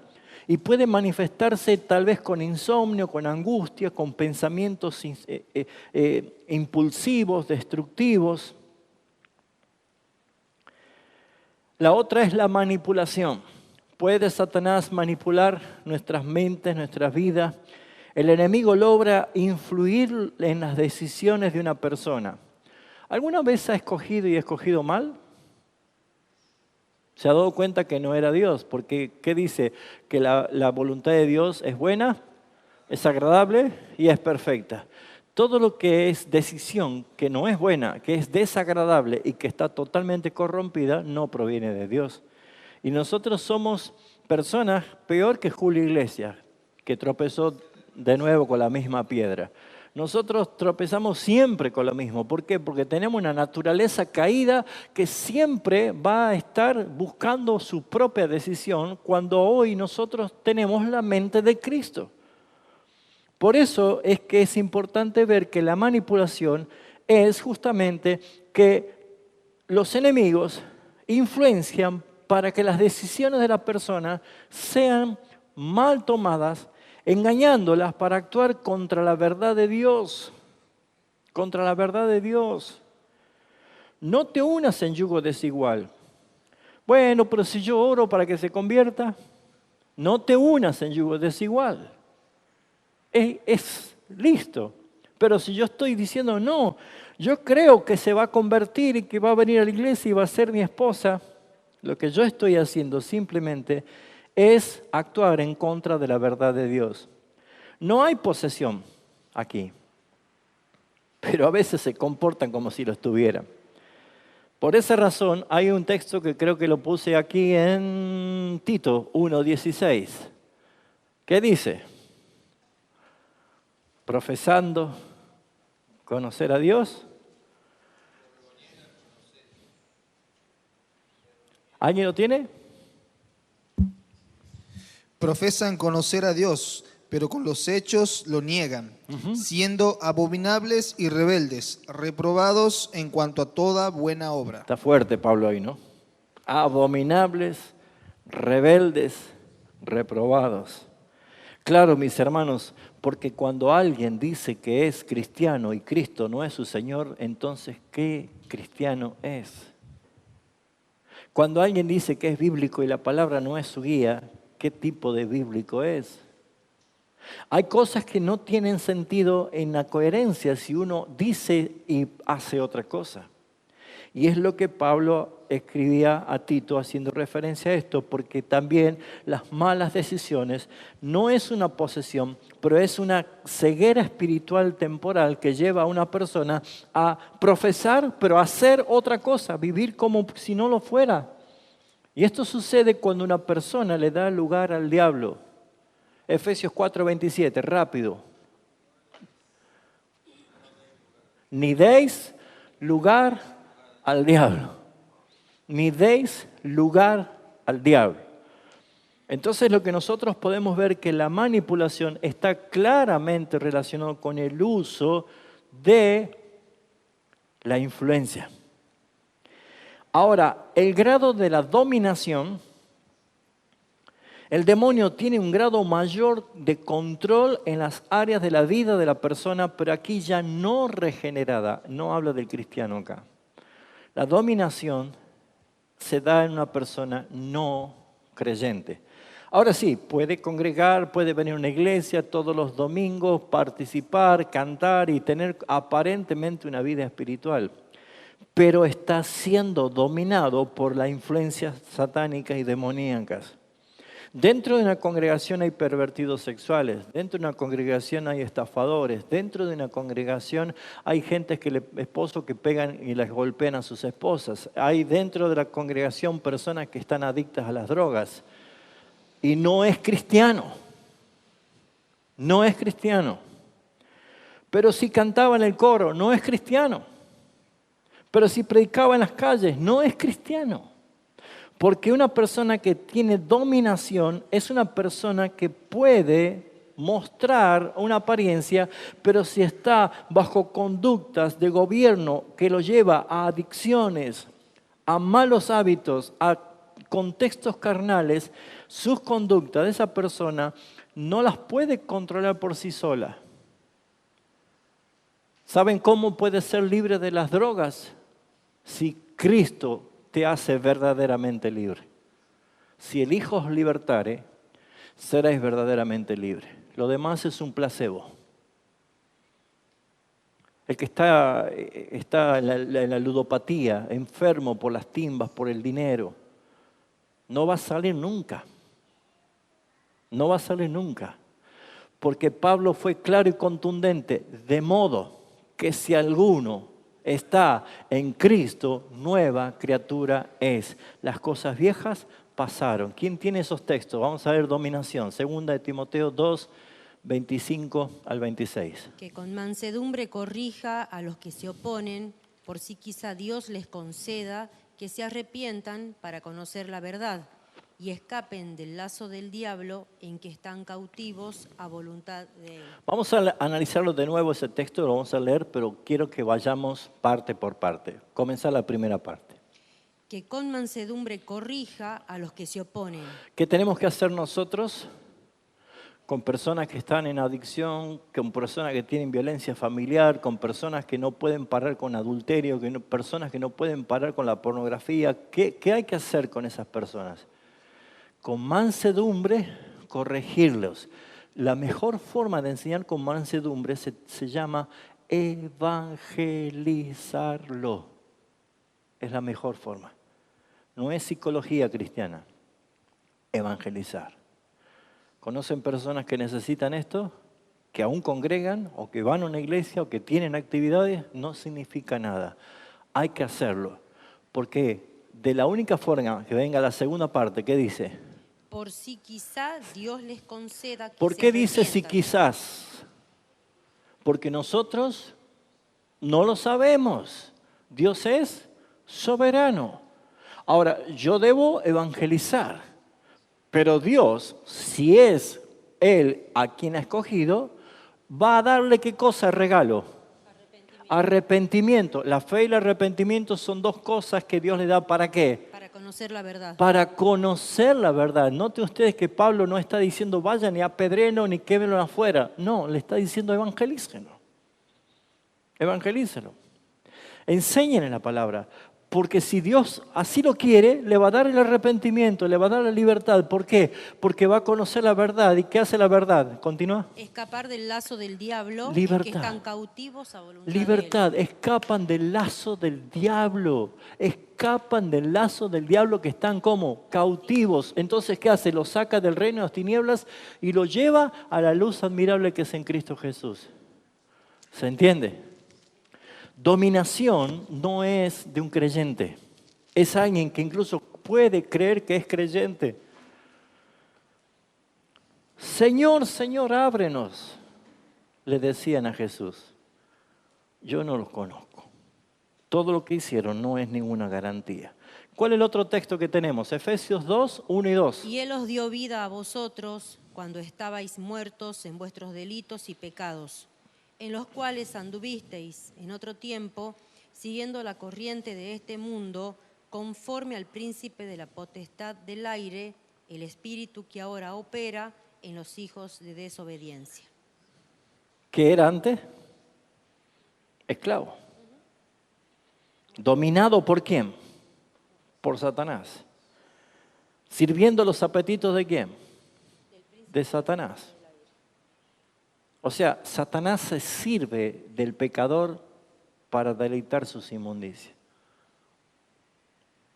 Speaker 1: Y puede manifestarse tal vez con insomnio, con angustia, con pensamientos impulsivos, destructivos. La otra es la manipulación. ¿Puede Satanás manipular nuestras mentes, nuestras vidas? El enemigo logra influir en las decisiones de una persona. ¿Alguna vez ha escogido y escogido mal? Se ha dado cuenta que no era Dios, porque ¿qué dice? Que la voluntad de Dios es buena, es agradable y es perfecta. Todo lo que es decisión que no es buena, que es desagradable y que está totalmente corrompida, no proviene de Dios. Y nosotros somos personas peor que Julio Iglesias, que tropezó de nuevo con la misma piedra. Nosotros tropezamos siempre con lo mismo. ¿Por qué? Porque tenemos una naturaleza caída que siempre va a estar buscando su propia decisión cuando hoy nosotros tenemos la mente de Cristo. Por eso es que es importante ver que la manipulación es justamente que los enemigos influencian para que las decisiones de la persona sean mal tomadas, engañándolas para actuar contra la verdad de Dios. Contra la verdad de Dios. No te unas en yugo desigual. Bueno, pero si yo oro para que se convierta, no te unas en yugo desigual. Es listo. Pero si yo estoy diciendo, no, yo creo que se va a convertir y que va a venir a la iglesia y va a ser mi esposa, lo que yo estoy haciendo simplemente es actuar en contra de la verdad de Dios. No hay posesión aquí, pero a veces se comportan como si lo estuvieran. Por esa razón hay un texto que creo que lo puse aquí en Tito 1:16. ¿Qué dice? Profesando conocer a Dios. ¿Alguien lo tiene?
Speaker 7: Profesan conocer a Dios, pero con los hechos lo niegan, siendo abominables y rebeldes, reprobados en cuanto a toda buena obra.
Speaker 1: Está fuerte Pablo ahí, ¿no? Abominables, rebeldes, reprobados. Claro, mis hermanos, porque cuando alguien dice que es cristiano y Cristo no es su Señor, entonces, ¿qué cristiano es? Cuando alguien dice que es bíblico y la palabra no es su guía, ¿qué tipo de bíblico es? Hay cosas que no tienen sentido en la coherencia si uno dice y hace otra cosa. Y es lo que Pablo escribía a Tito haciendo referencia a esto, porque también las malas decisiones no es una posesión, pero es una ceguera espiritual temporal que lleva a una persona a profesar, pero a hacer otra cosa, vivir como si no lo fuera. Y esto sucede cuando una persona le da lugar al diablo. Efesios 4:27, rápido. Ni deis lugar al diablo. Ni deis lugar al diablo. Entonces lo que nosotros podemos ver que la manipulación está claramente relacionada con el uso de la influencia. Ahora, el grado de la dominación, el demonio tiene un grado mayor de control en las áreas de la vida de la persona, pero aquí ya no regenerada, no habla del cristiano acá. La dominación se da en una persona no creyente. Ahora sí, puede congregar, puede venir a una iglesia todos los domingos, participar, cantar y tener aparentemente una vida espiritual, pero está siendo dominado por la influencia satánica y demoníacas. Dentro de una congregación hay pervertidos sexuales, dentro de una congregación hay estafadores, dentro de una congregación hay gente esposos que pegan y les golpean a sus esposas, hay dentro de la congregación personas que están adictas a las drogas y no es cristiano, no es cristiano. Pero si cantaba en el coro, no es cristiano. Pero si predicaba en las calles, no es cristiano. Porque una persona que tiene dominación es una persona que puede mostrar una apariencia, pero si está bajo conductas de gobierno que lo lleva a adicciones, a malos hábitos, a contextos carnales, sus conductas de esa persona no las puede controlar por sí sola. ¿Saben cómo puede ser libre de las drogas? Si Cristo te hace verdaderamente libre. Si el Hijo os libertare, seréis verdaderamente libres. Lo demás es un placebo. El que está en la ludopatía, enfermo por las timbas, por el dinero, no va a salir nunca. No va a salir nunca. Porque Pablo fue claro y contundente, de modo que si alguno está en Cristo, nueva criatura es. Las cosas viejas pasaron. ¿Quién tiene esos textos? Vamos a ver dominación. Segunda de Timoteo 2, 25 al 26.
Speaker 8: Que con mansedumbre corrija a los que se oponen, por si quizá Dios les conceda que se arrepientan para conocer la verdad y escapen del lazo del diablo en que están cautivos a voluntad de él.
Speaker 1: Vamos a analizarlo de nuevo ese texto, lo vamos a leer, pero quiero que vayamos parte por parte. Comenzar la primera parte.
Speaker 8: Que con mansedumbre corrija a los que se oponen.
Speaker 1: ¿Qué tenemos que hacer nosotros con personas que están en adicción, con personas que tienen violencia familiar, con personas que no pueden parar con adulterio, personas que no pueden parar con la pornografía? ¿Qué hay que hacer con esas personas? Con mansedumbre, corregirlos. La mejor forma de enseñar con mansedumbre se llama evangelizarlo. Es la mejor forma. No es psicología cristiana. Evangelizar. ¿Conocen personas que necesitan esto? Que aún congregan, o que van a una iglesia, o que tienen actividades. No significa nada. Hay que hacerlo. Porque de la única forma que venga la segunda parte, ¿qué dice?
Speaker 8: Por si quizá Dios les conceda que
Speaker 1: ¿Por
Speaker 8: se
Speaker 1: qué dice si
Speaker 8: arrepientan?
Speaker 1: quizás? Porque nosotros no lo sabemos. Dios es soberano. Ahora, yo debo evangelizar, pero Dios, si es Él a quien ha escogido, va a darle ¿qué cosa? Regalo. Arrepentimiento. La fe y el arrepentimiento son dos cosas que Dios le da ¿para qué?
Speaker 8: Para conocer la verdad.
Speaker 1: Para conocer la verdad. Noten ustedes que Pablo no está diciendo vayan ni apedréenlo ni quémenlo afuera. No, le está diciendo evangelícenlo. Evangelícenlo. Enséñenle la palabra. Porque si Dios así lo quiere, le va a dar el arrepentimiento, le va a dar la libertad. ¿Por qué? Porque va a conocer la verdad. ¿Y qué hace la verdad? Continúa.
Speaker 8: Escapar del lazo del diablo en
Speaker 1: Libertad.
Speaker 8: que están cautivos a voluntad
Speaker 1: Libertad.
Speaker 8: de él.
Speaker 1: Escapan del lazo del diablo. Escapan del lazo del diablo que están como cautivos. Entonces, ¿qué hace? Lo saca del reino de las tinieblas y lo lleva a la luz admirable que es en Cristo Jesús. ¿Se entiende? Dominación no es de un creyente. Es alguien que incluso puede creer que es creyente. Señor, Señor, ábrenos, le decían a Jesús. Yo no los conozco. Todo lo que hicieron no es ninguna garantía. ¿Cuál es el otro texto que tenemos? Efesios 2, 1 y 2.
Speaker 8: Y Él os dio vida a vosotros cuando estabais muertos en vuestros delitos y pecados, en los cuales anduvisteis en otro tiempo, siguiendo la corriente de este mundo, conforme al príncipe de la potestad del aire, el espíritu que ahora opera en los hijos de desobediencia.
Speaker 1: ¿Qué era antes? Esclavo. ¿Dominado por quién? Por Satanás. ¿Sirviendo los apetitos de quién? De Satanás. O sea, Satanás se sirve del pecador para deleitar sus inmundicias.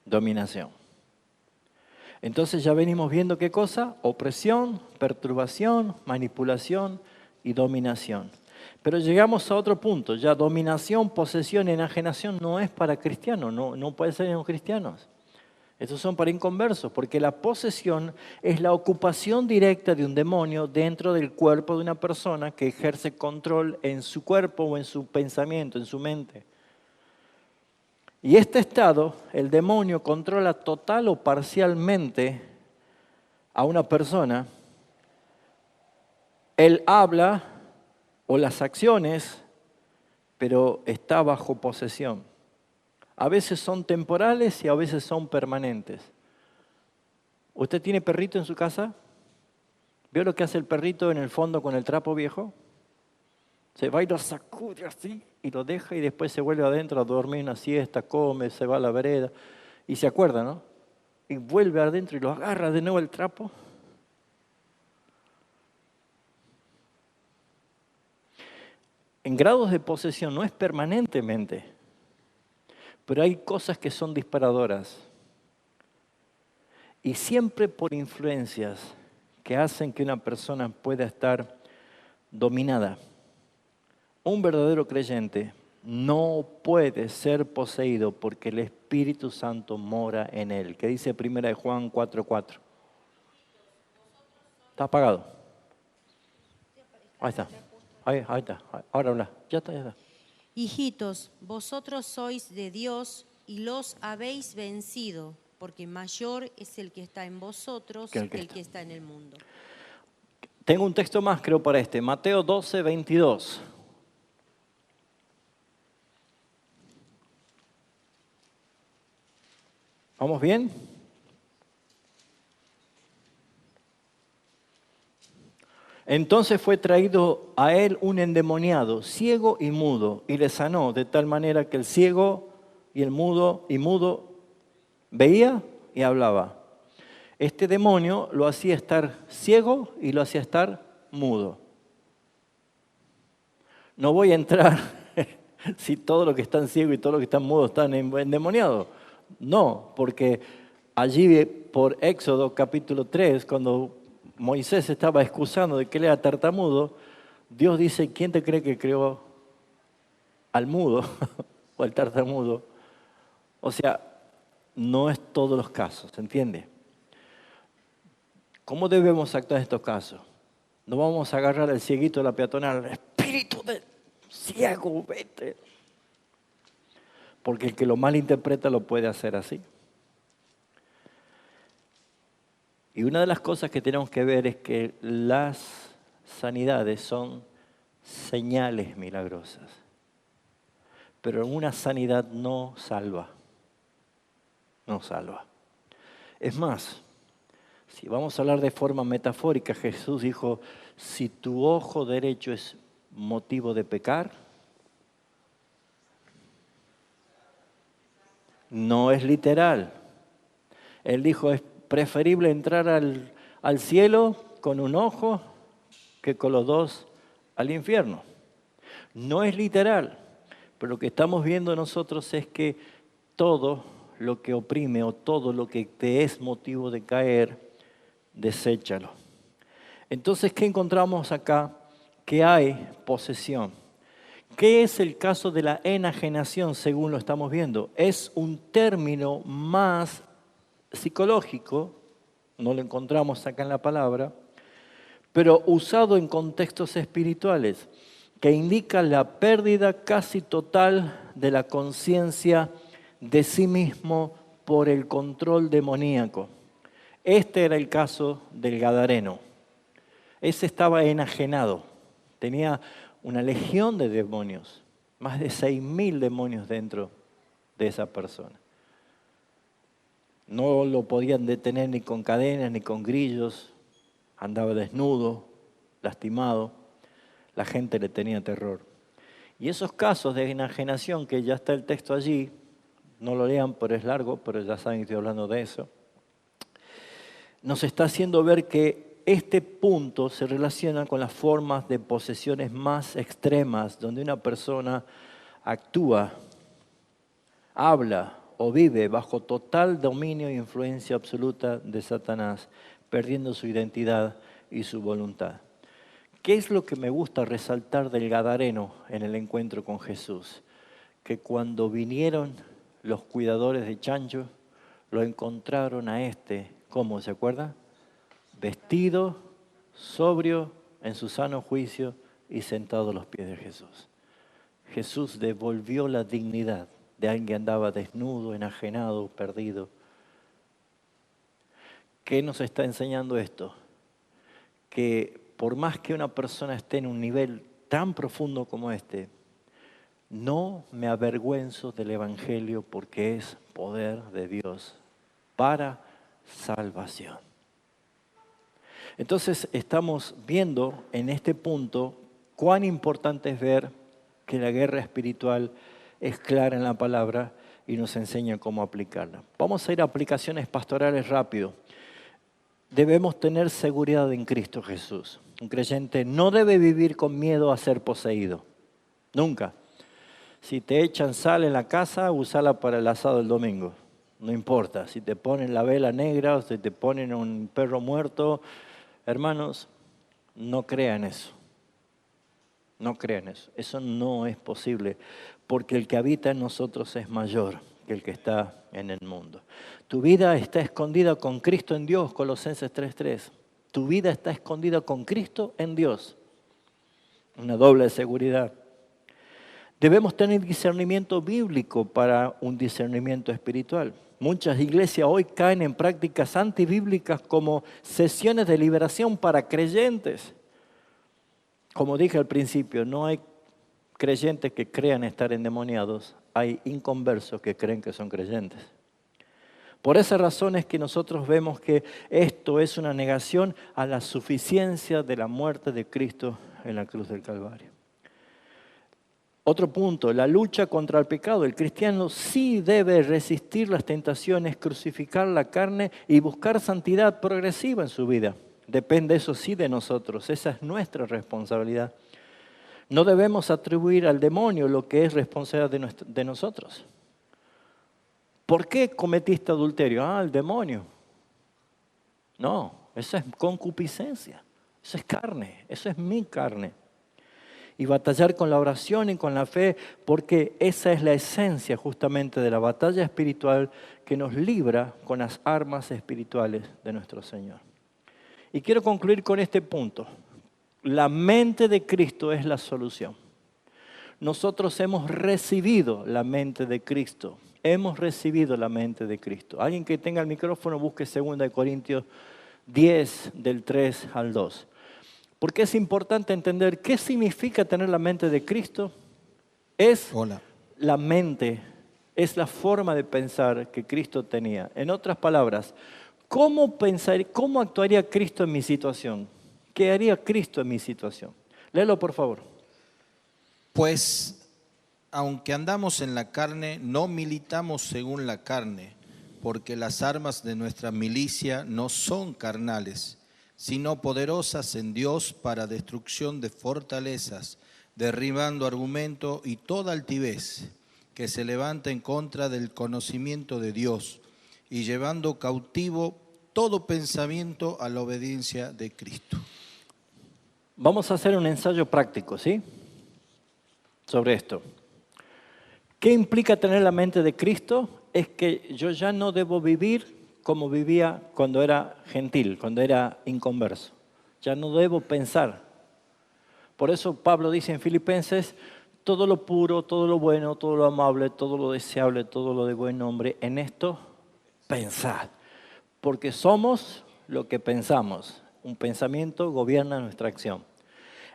Speaker 1: Dominación. Entonces ya venimos viendo qué cosa: opresión, perturbación, manipulación y dominación. Pero llegamos a otro punto, ya dominación, posesión, enajenación no es para cristianos, no puede ser en los cristianos. Estos son para inconversos, porque la posesión es la ocupación directa de un demonio dentro del cuerpo de una persona que ejerce control en su cuerpo o en su pensamiento, en su mente. Y este estado, el demonio controla total o parcialmente a una persona. Él habla o las acciones, pero está bajo posesión. A veces son temporales y a veces son permanentes. ¿Usted tiene perrito en su casa? ¿Vio lo que hace el perrito en el fondo con el trapo viejo? Se va y lo sacude así y lo deja y después se vuelve adentro a dormir una siesta, come, se va a la vereda Y se acuerda, ¿no? Y vuelve adentro y lo agarra de nuevo el trapo. En grados de posesión no es permanentemente, pero hay cosas que son disparadoras. Y siempre por influencias que hacen que una persona pueda estar dominada. Un verdadero creyente no puede ser poseído porque el Espíritu Santo mora en él. ¿Qué dice 1 Juan 4:4? Está apagado. Ahí está. Ahí está. Ahora habla. Ya está.
Speaker 8: Hijitos, vosotros sois de Dios y los habéis vencido, porque mayor es el que está en vosotros que el que está en el mundo.
Speaker 1: Tengo un texto más, creo, para este. Mateo 12:22. ¿Vamos bien? Entonces fue traído a él un endemoniado, ciego y mudo, y le sanó de tal manera que el ciego y el mudo veía y hablaba. Este demonio lo hacía estar ciego y lo hacía estar mudo. No voy a entrar si todos los que están ciegos y todos los que están mudos están endemoniados. No, porque allí por Éxodo capítulo 3, cuando Moisés estaba excusando de que él era tartamudo, Dios dice, ¿quién te cree que creó al mudo o al tartamudo? O sea, no es todos los casos, ¿se entiende? ¿Cómo debemos actuar en estos casos? No vamos a agarrar al cieguito de la peatonal, espíritu de ciego, vete. Porque el que lo malinterpreta lo puede hacer así. Y una de las cosas que tenemos que ver es que las sanidades son señales milagrosas. Pero una sanidad no salva. No salva. Es más, si vamos a hablar de forma metafórica, Jesús dijo, si tu ojo derecho es motivo de pecar, no es literal. Él dijo, es preferible entrar al cielo con un ojo que con los dos al infierno. No es literal, pero lo que estamos viendo nosotros es que todo lo que oprime o todo lo que te es motivo de caer, deséchalo. Entonces, ¿qué encontramos acá? Que hay posesión. ¿Qué es el caso de la enajenación según lo estamos viendo? Es un término más psicológico, no lo encontramos acá en la palabra, pero usado en contextos espirituales, que indica la pérdida casi total de la conciencia de sí mismo por el control demoníaco. Este era el caso del Gadareno. Ese estaba enajenado, tenía una legión de demonios, más de 6.000 demonios dentro de esa persona. No lo podían detener ni con cadenas ni con grillos, andaba desnudo, lastimado, la gente le tenía terror. Y esos casos de enajenación, que ya está el texto allí, no lo lean, pero es largo, pero ya saben que estoy hablando de eso, nos está haciendo ver que este punto se relaciona con las formas de posesiones más extremas, donde una persona actúa, habla o vive bajo total dominio e influencia absoluta de Satanás, perdiendo su identidad y su voluntad. ¿Qué es lo que me gusta resaltar del Gadareno en el encuentro con Jesús? Que cuando vinieron los cuidadores de chancho, lo encontraron a este, ¿cómo se acuerda? Vestido, sobrio, en su sano juicio y sentado a los pies de Jesús. Jesús devolvió la dignidad de alguien que andaba desnudo, enajenado, perdido. ¿Qué nos está enseñando esto? Que por más que una persona esté en un nivel tan profundo como este, no me avergüenzo del Evangelio porque es poder de Dios para salvación. Entonces estamos viendo en este punto cuán importante es ver que la guerra espiritual es clara en la palabra y nos enseña cómo aplicarla. Vamos a ir a aplicaciones pastorales rápido. Debemos tener seguridad en Cristo Jesús. Un creyente no debe vivir con miedo a ser poseído. Nunca. Si te echan sal en la casa, úsala para el asado del domingo. No importa. Si te ponen la vela negra o si te ponen un perro muerto, hermanos, no crean eso. No crean eso. Eso no es posible. Porque el que habita en nosotros es mayor que el que está en el mundo. Tu vida está escondida con Cristo en Dios, Colosenses 3:3. Tu vida está escondida con Cristo en Dios. Una doble seguridad. Debemos tener discernimiento bíblico para un discernimiento espiritual. Muchas iglesias hoy caen en prácticas antibíblicas como sesiones de liberación para creyentes. Como dije al principio, no hay creyentes que crean estar endemoniados, hay inconversos que creen que son creyentes. Por esa razón es que nosotros vemos que esto es una negación a la suficiencia de la muerte de Cristo en la cruz del Calvario. Otro punto, la lucha contra el pecado. El cristiano sí debe resistir las tentaciones, crucificar la carne y buscar santidad progresiva en su vida. Depende eso sí de nosotros, esa es nuestra responsabilidad. No debemos atribuir al demonio lo que es responsabilidad de nosotros. ¿Por qué cometiste adulterio? El demonio. No, eso es concupiscencia, eso es carne, eso es mi carne. Y batallar con la oración y con la fe, porque esa es la esencia justamente de la batalla espiritual que nos libra con las armas espirituales de nuestro Señor. Y quiero concluir con este punto. La mente de Cristo es la solución. Nosotros hemos recibido la mente de Cristo. Hemos recibido la mente de Cristo. Alguien que tenga el micrófono busque 2 Corintios 10, del 3 al 2. Porque es importante entender qué significa tener la mente de Cristo. Es la mente, es la forma de pensar que Cristo tenía. En otras palabras, ¿cómo actuaría Cristo en mi situación? ¿Qué haría Cristo en mi situación? Léelo, por favor.
Speaker 2: Pues, aunque andamos en la carne, no militamos según la carne, porque las armas de nuestra milicia no son carnales, sino poderosas en Dios para destrucción de fortalezas, derribando argumento y toda altivez que se levanta en contra del conocimiento de Dios y llevando cautivo todo pensamiento a la obediencia de Cristo.
Speaker 1: Vamos a hacer un ensayo práctico, ¿sí? Sobre esto. ¿Qué implica tener la mente de Cristo? Es que yo ya no debo vivir como vivía cuando era gentil, cuando era inconverso. Ya no debo pensar. Por eso Pablo dice en Filipenses, todo lo puro, todo lo bueno, todo lo amable, todo lo deseable, todo lo de buen nombre, en esto pensad. Porque somos lo que pensamos. Un pensamiento gobierna nuestra acción.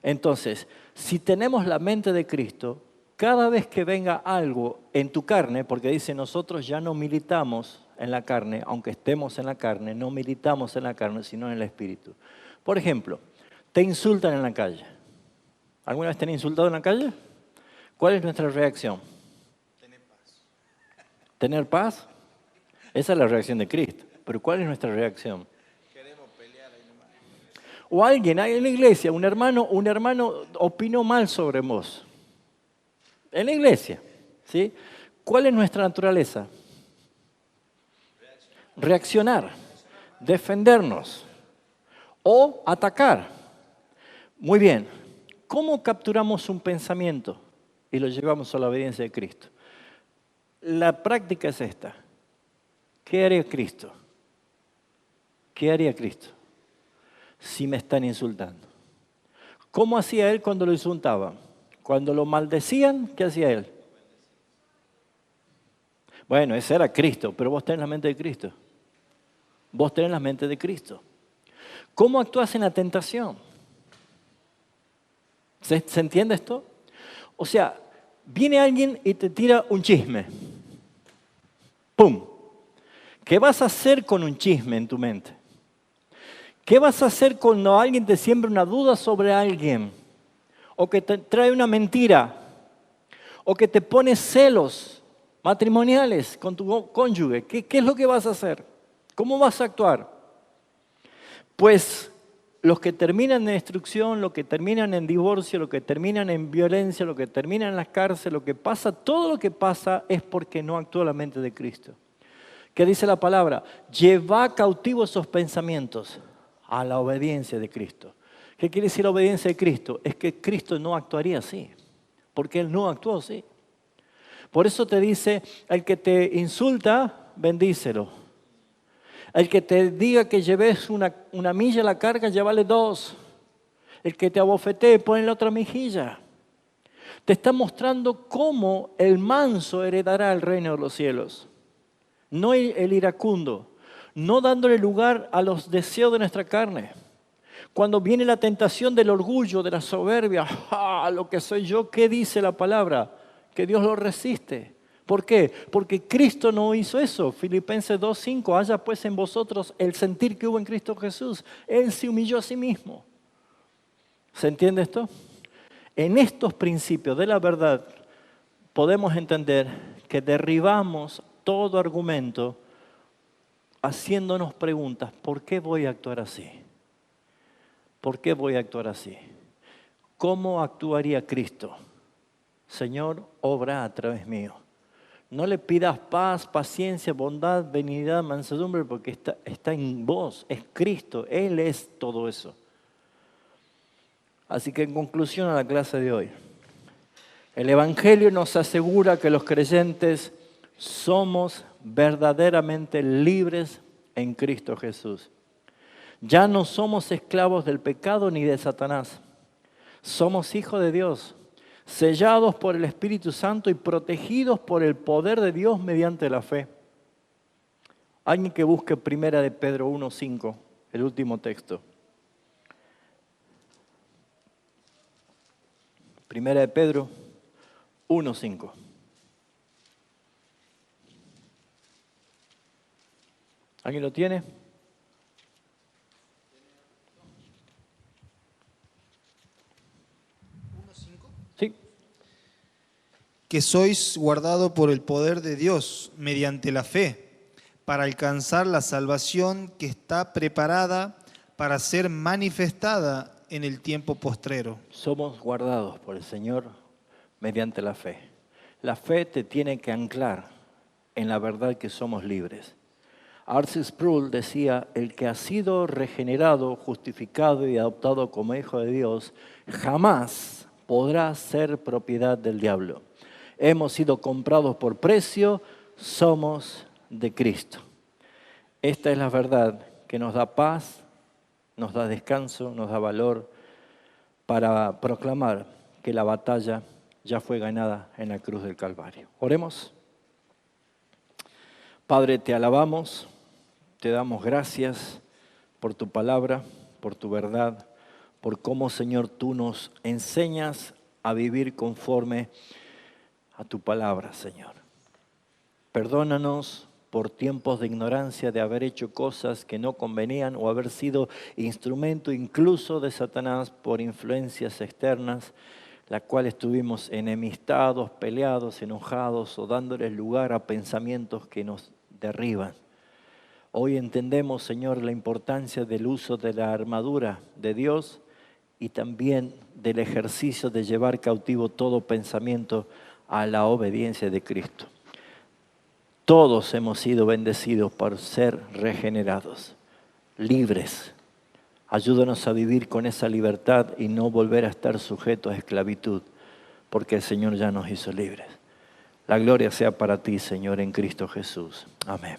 Speaker 1: Entonces, si tenemos la mente de Cristo, cada vez que venga algo en tu carne, porque dice nosotros ya no militamos en la carne, aunque estemos en la carne, no militamos en la carne, sino en el Espíritu. Por ejemplo, te insultan en la calle. ¿Alguna vez te han insultado en la calle? ¿Cuál es nuestra reacción?
Speaker 2: Tener paz.
Speaker 1: ¿Tener paz? Esa es la reacción de Cristo. Pero ¿cuál es nuestra reacción? O alguien en la iglesia, un hermano opinó mal sobre vos. En la iglesia, ¿sí? ¿Cuál es nuestra naturaleza? Reaccionar, defendernos o atacar. Muy bien. ¿Cómo capturamos un pensamiento y lo llevamos a la obediencia de Cristo? La práctica es esta. ¿Qué haría Cristo? ¿Qué haría Cristo si me están insultando? ¿Cómo hacía Él cuando lo insultaban? Cuando lo maldecían, ¿qué hacía Él? Bueno, ese era Cristo, pero vos tenés la mente de Cristo. Vos tenés la mente de Cristo. ¿Cómo actúas en la tentación? ¿Se entiende esto? O sea, viene alguien y te tira un chisme. ¡Pum! ¿Qué vas a hacer con un chisme en tu mente? ¿Qué vas a hacer cuando alguien te siembra una duda sobre alguien? O que te trae una mentira. O que te pone celos matrimoniales con tu cónyuge. ¿Qué es lo que vas a hacer? ¿Cómo vas a actuar? Pues los que terminan en destrucción, los que terminan en divorcio, los que terminan en violencia, los que terminan en las cárceles, lo que pasa, todo lo que pasa es porque no actúa la mente de Cristo. ¿Qué dice la palabra? Lleva cautivos esos pensamientos a la obediencia de Cristo. ¿Qué quiere decir la obediencia de Cristo? Es que Cristo no actuaría así, porque Él no actuó así. Por eso te dice, el que te insulta, bendícelo. El que te diga que lleves una milla a la carga, llévale 2. El que te abofetee, ponle la otra mejilla. Te está mostrando cómo el manso heredará el reino de los cielos. No el iracundo. No dándole lugar a los deseos de nuestra carne. Cuando viene la tentación del orgullo, de la soberbia, lo que soy yo, ¿qué dice la palabra? Que Dios lo resiste. ¿Por qué? Porque Cristo no hizo eso. Filipenses 2:5, haya pues en vosotros el sentir que hubo en Cristo Jesús. Él se humilló a sí mismo. ¿Se entiende esto? En estos principios de la verdad podemos entender que derribamos todo argumento haciéndonos preguntas. ¿Por qué voy a actuar así? ¿Por qué voy a actuar así? ¿Cómo actuaría Cristo? Señor, obra a través mío. No le pidas paz, paciencia, bondad, benignidad, mansedumbre, porque está en vos, es Cristo, Él es todo eso. Así que en conclusión a la clase de hoy, el Evangelio nos asegura que los creyentes somos verdaderamente libres en Cristo Jesús. Ya no somos esclavos del pecado ni de Satanás. Somos hijos de Dios, sellados por el Espíritu Santo y protegidos por el poder de Dios mediante la fe. Alguien que busque 1 de Pedro 1:5, el último texto. 1 de Pedro 1:5. ¿Alguien lo tiene? Sí.
Speaker 7: Que sois guardado por el poder de Dios mediante la fe, para alcanzar la salvación que está preparada para ser manifestada en el tiempo postrero.
Speaker 1: Somos guardados por el Señor mediante la fe. La fe te tiene que anclar en la verdad que somos libres. R.C. Sproul decía, el que ha sido regenerado, justificado y adoptado como hijo de Dios, jamás podrá ser propiedad del diablo. Hemos sido comprados por precio, somos de Cristo. Esta es la verdad que nos da paz, nos da descanso, nos da valor para proclamar que la batalla ya fue ganada en la cruz del Calvario. Oremos. Padre, te alabamos, te damos gracias por tu palabra, por tu verdad, por cómo, Señor, tú nos enseñas a vivir conforme a tu palabra, Señor. Perdónanos por tiempos de ignorancia, de haber hecho cosas que no convenían o haber sido instrumento incluso de Satanás por influencias externas, la cual estuvimos enemistados, peleados, enojados o dándoles lugar a pensamientos que nos derriban. Hoy entendemos, Señor, la importancia del uso de la armadura de Dios y también del ejercicio de llevar cautivo todo pensamiento a la obediencia de Cristo. Todos hemos sido bendecidos por ser regenerados, libres. Ayúdanos a vivir con esa libertad y no volver a estar sujetos a esclavitud, porque el Señor ya nos hizo libres. La gloria sea para ti, Señor, en Cristo Jesús. Amén.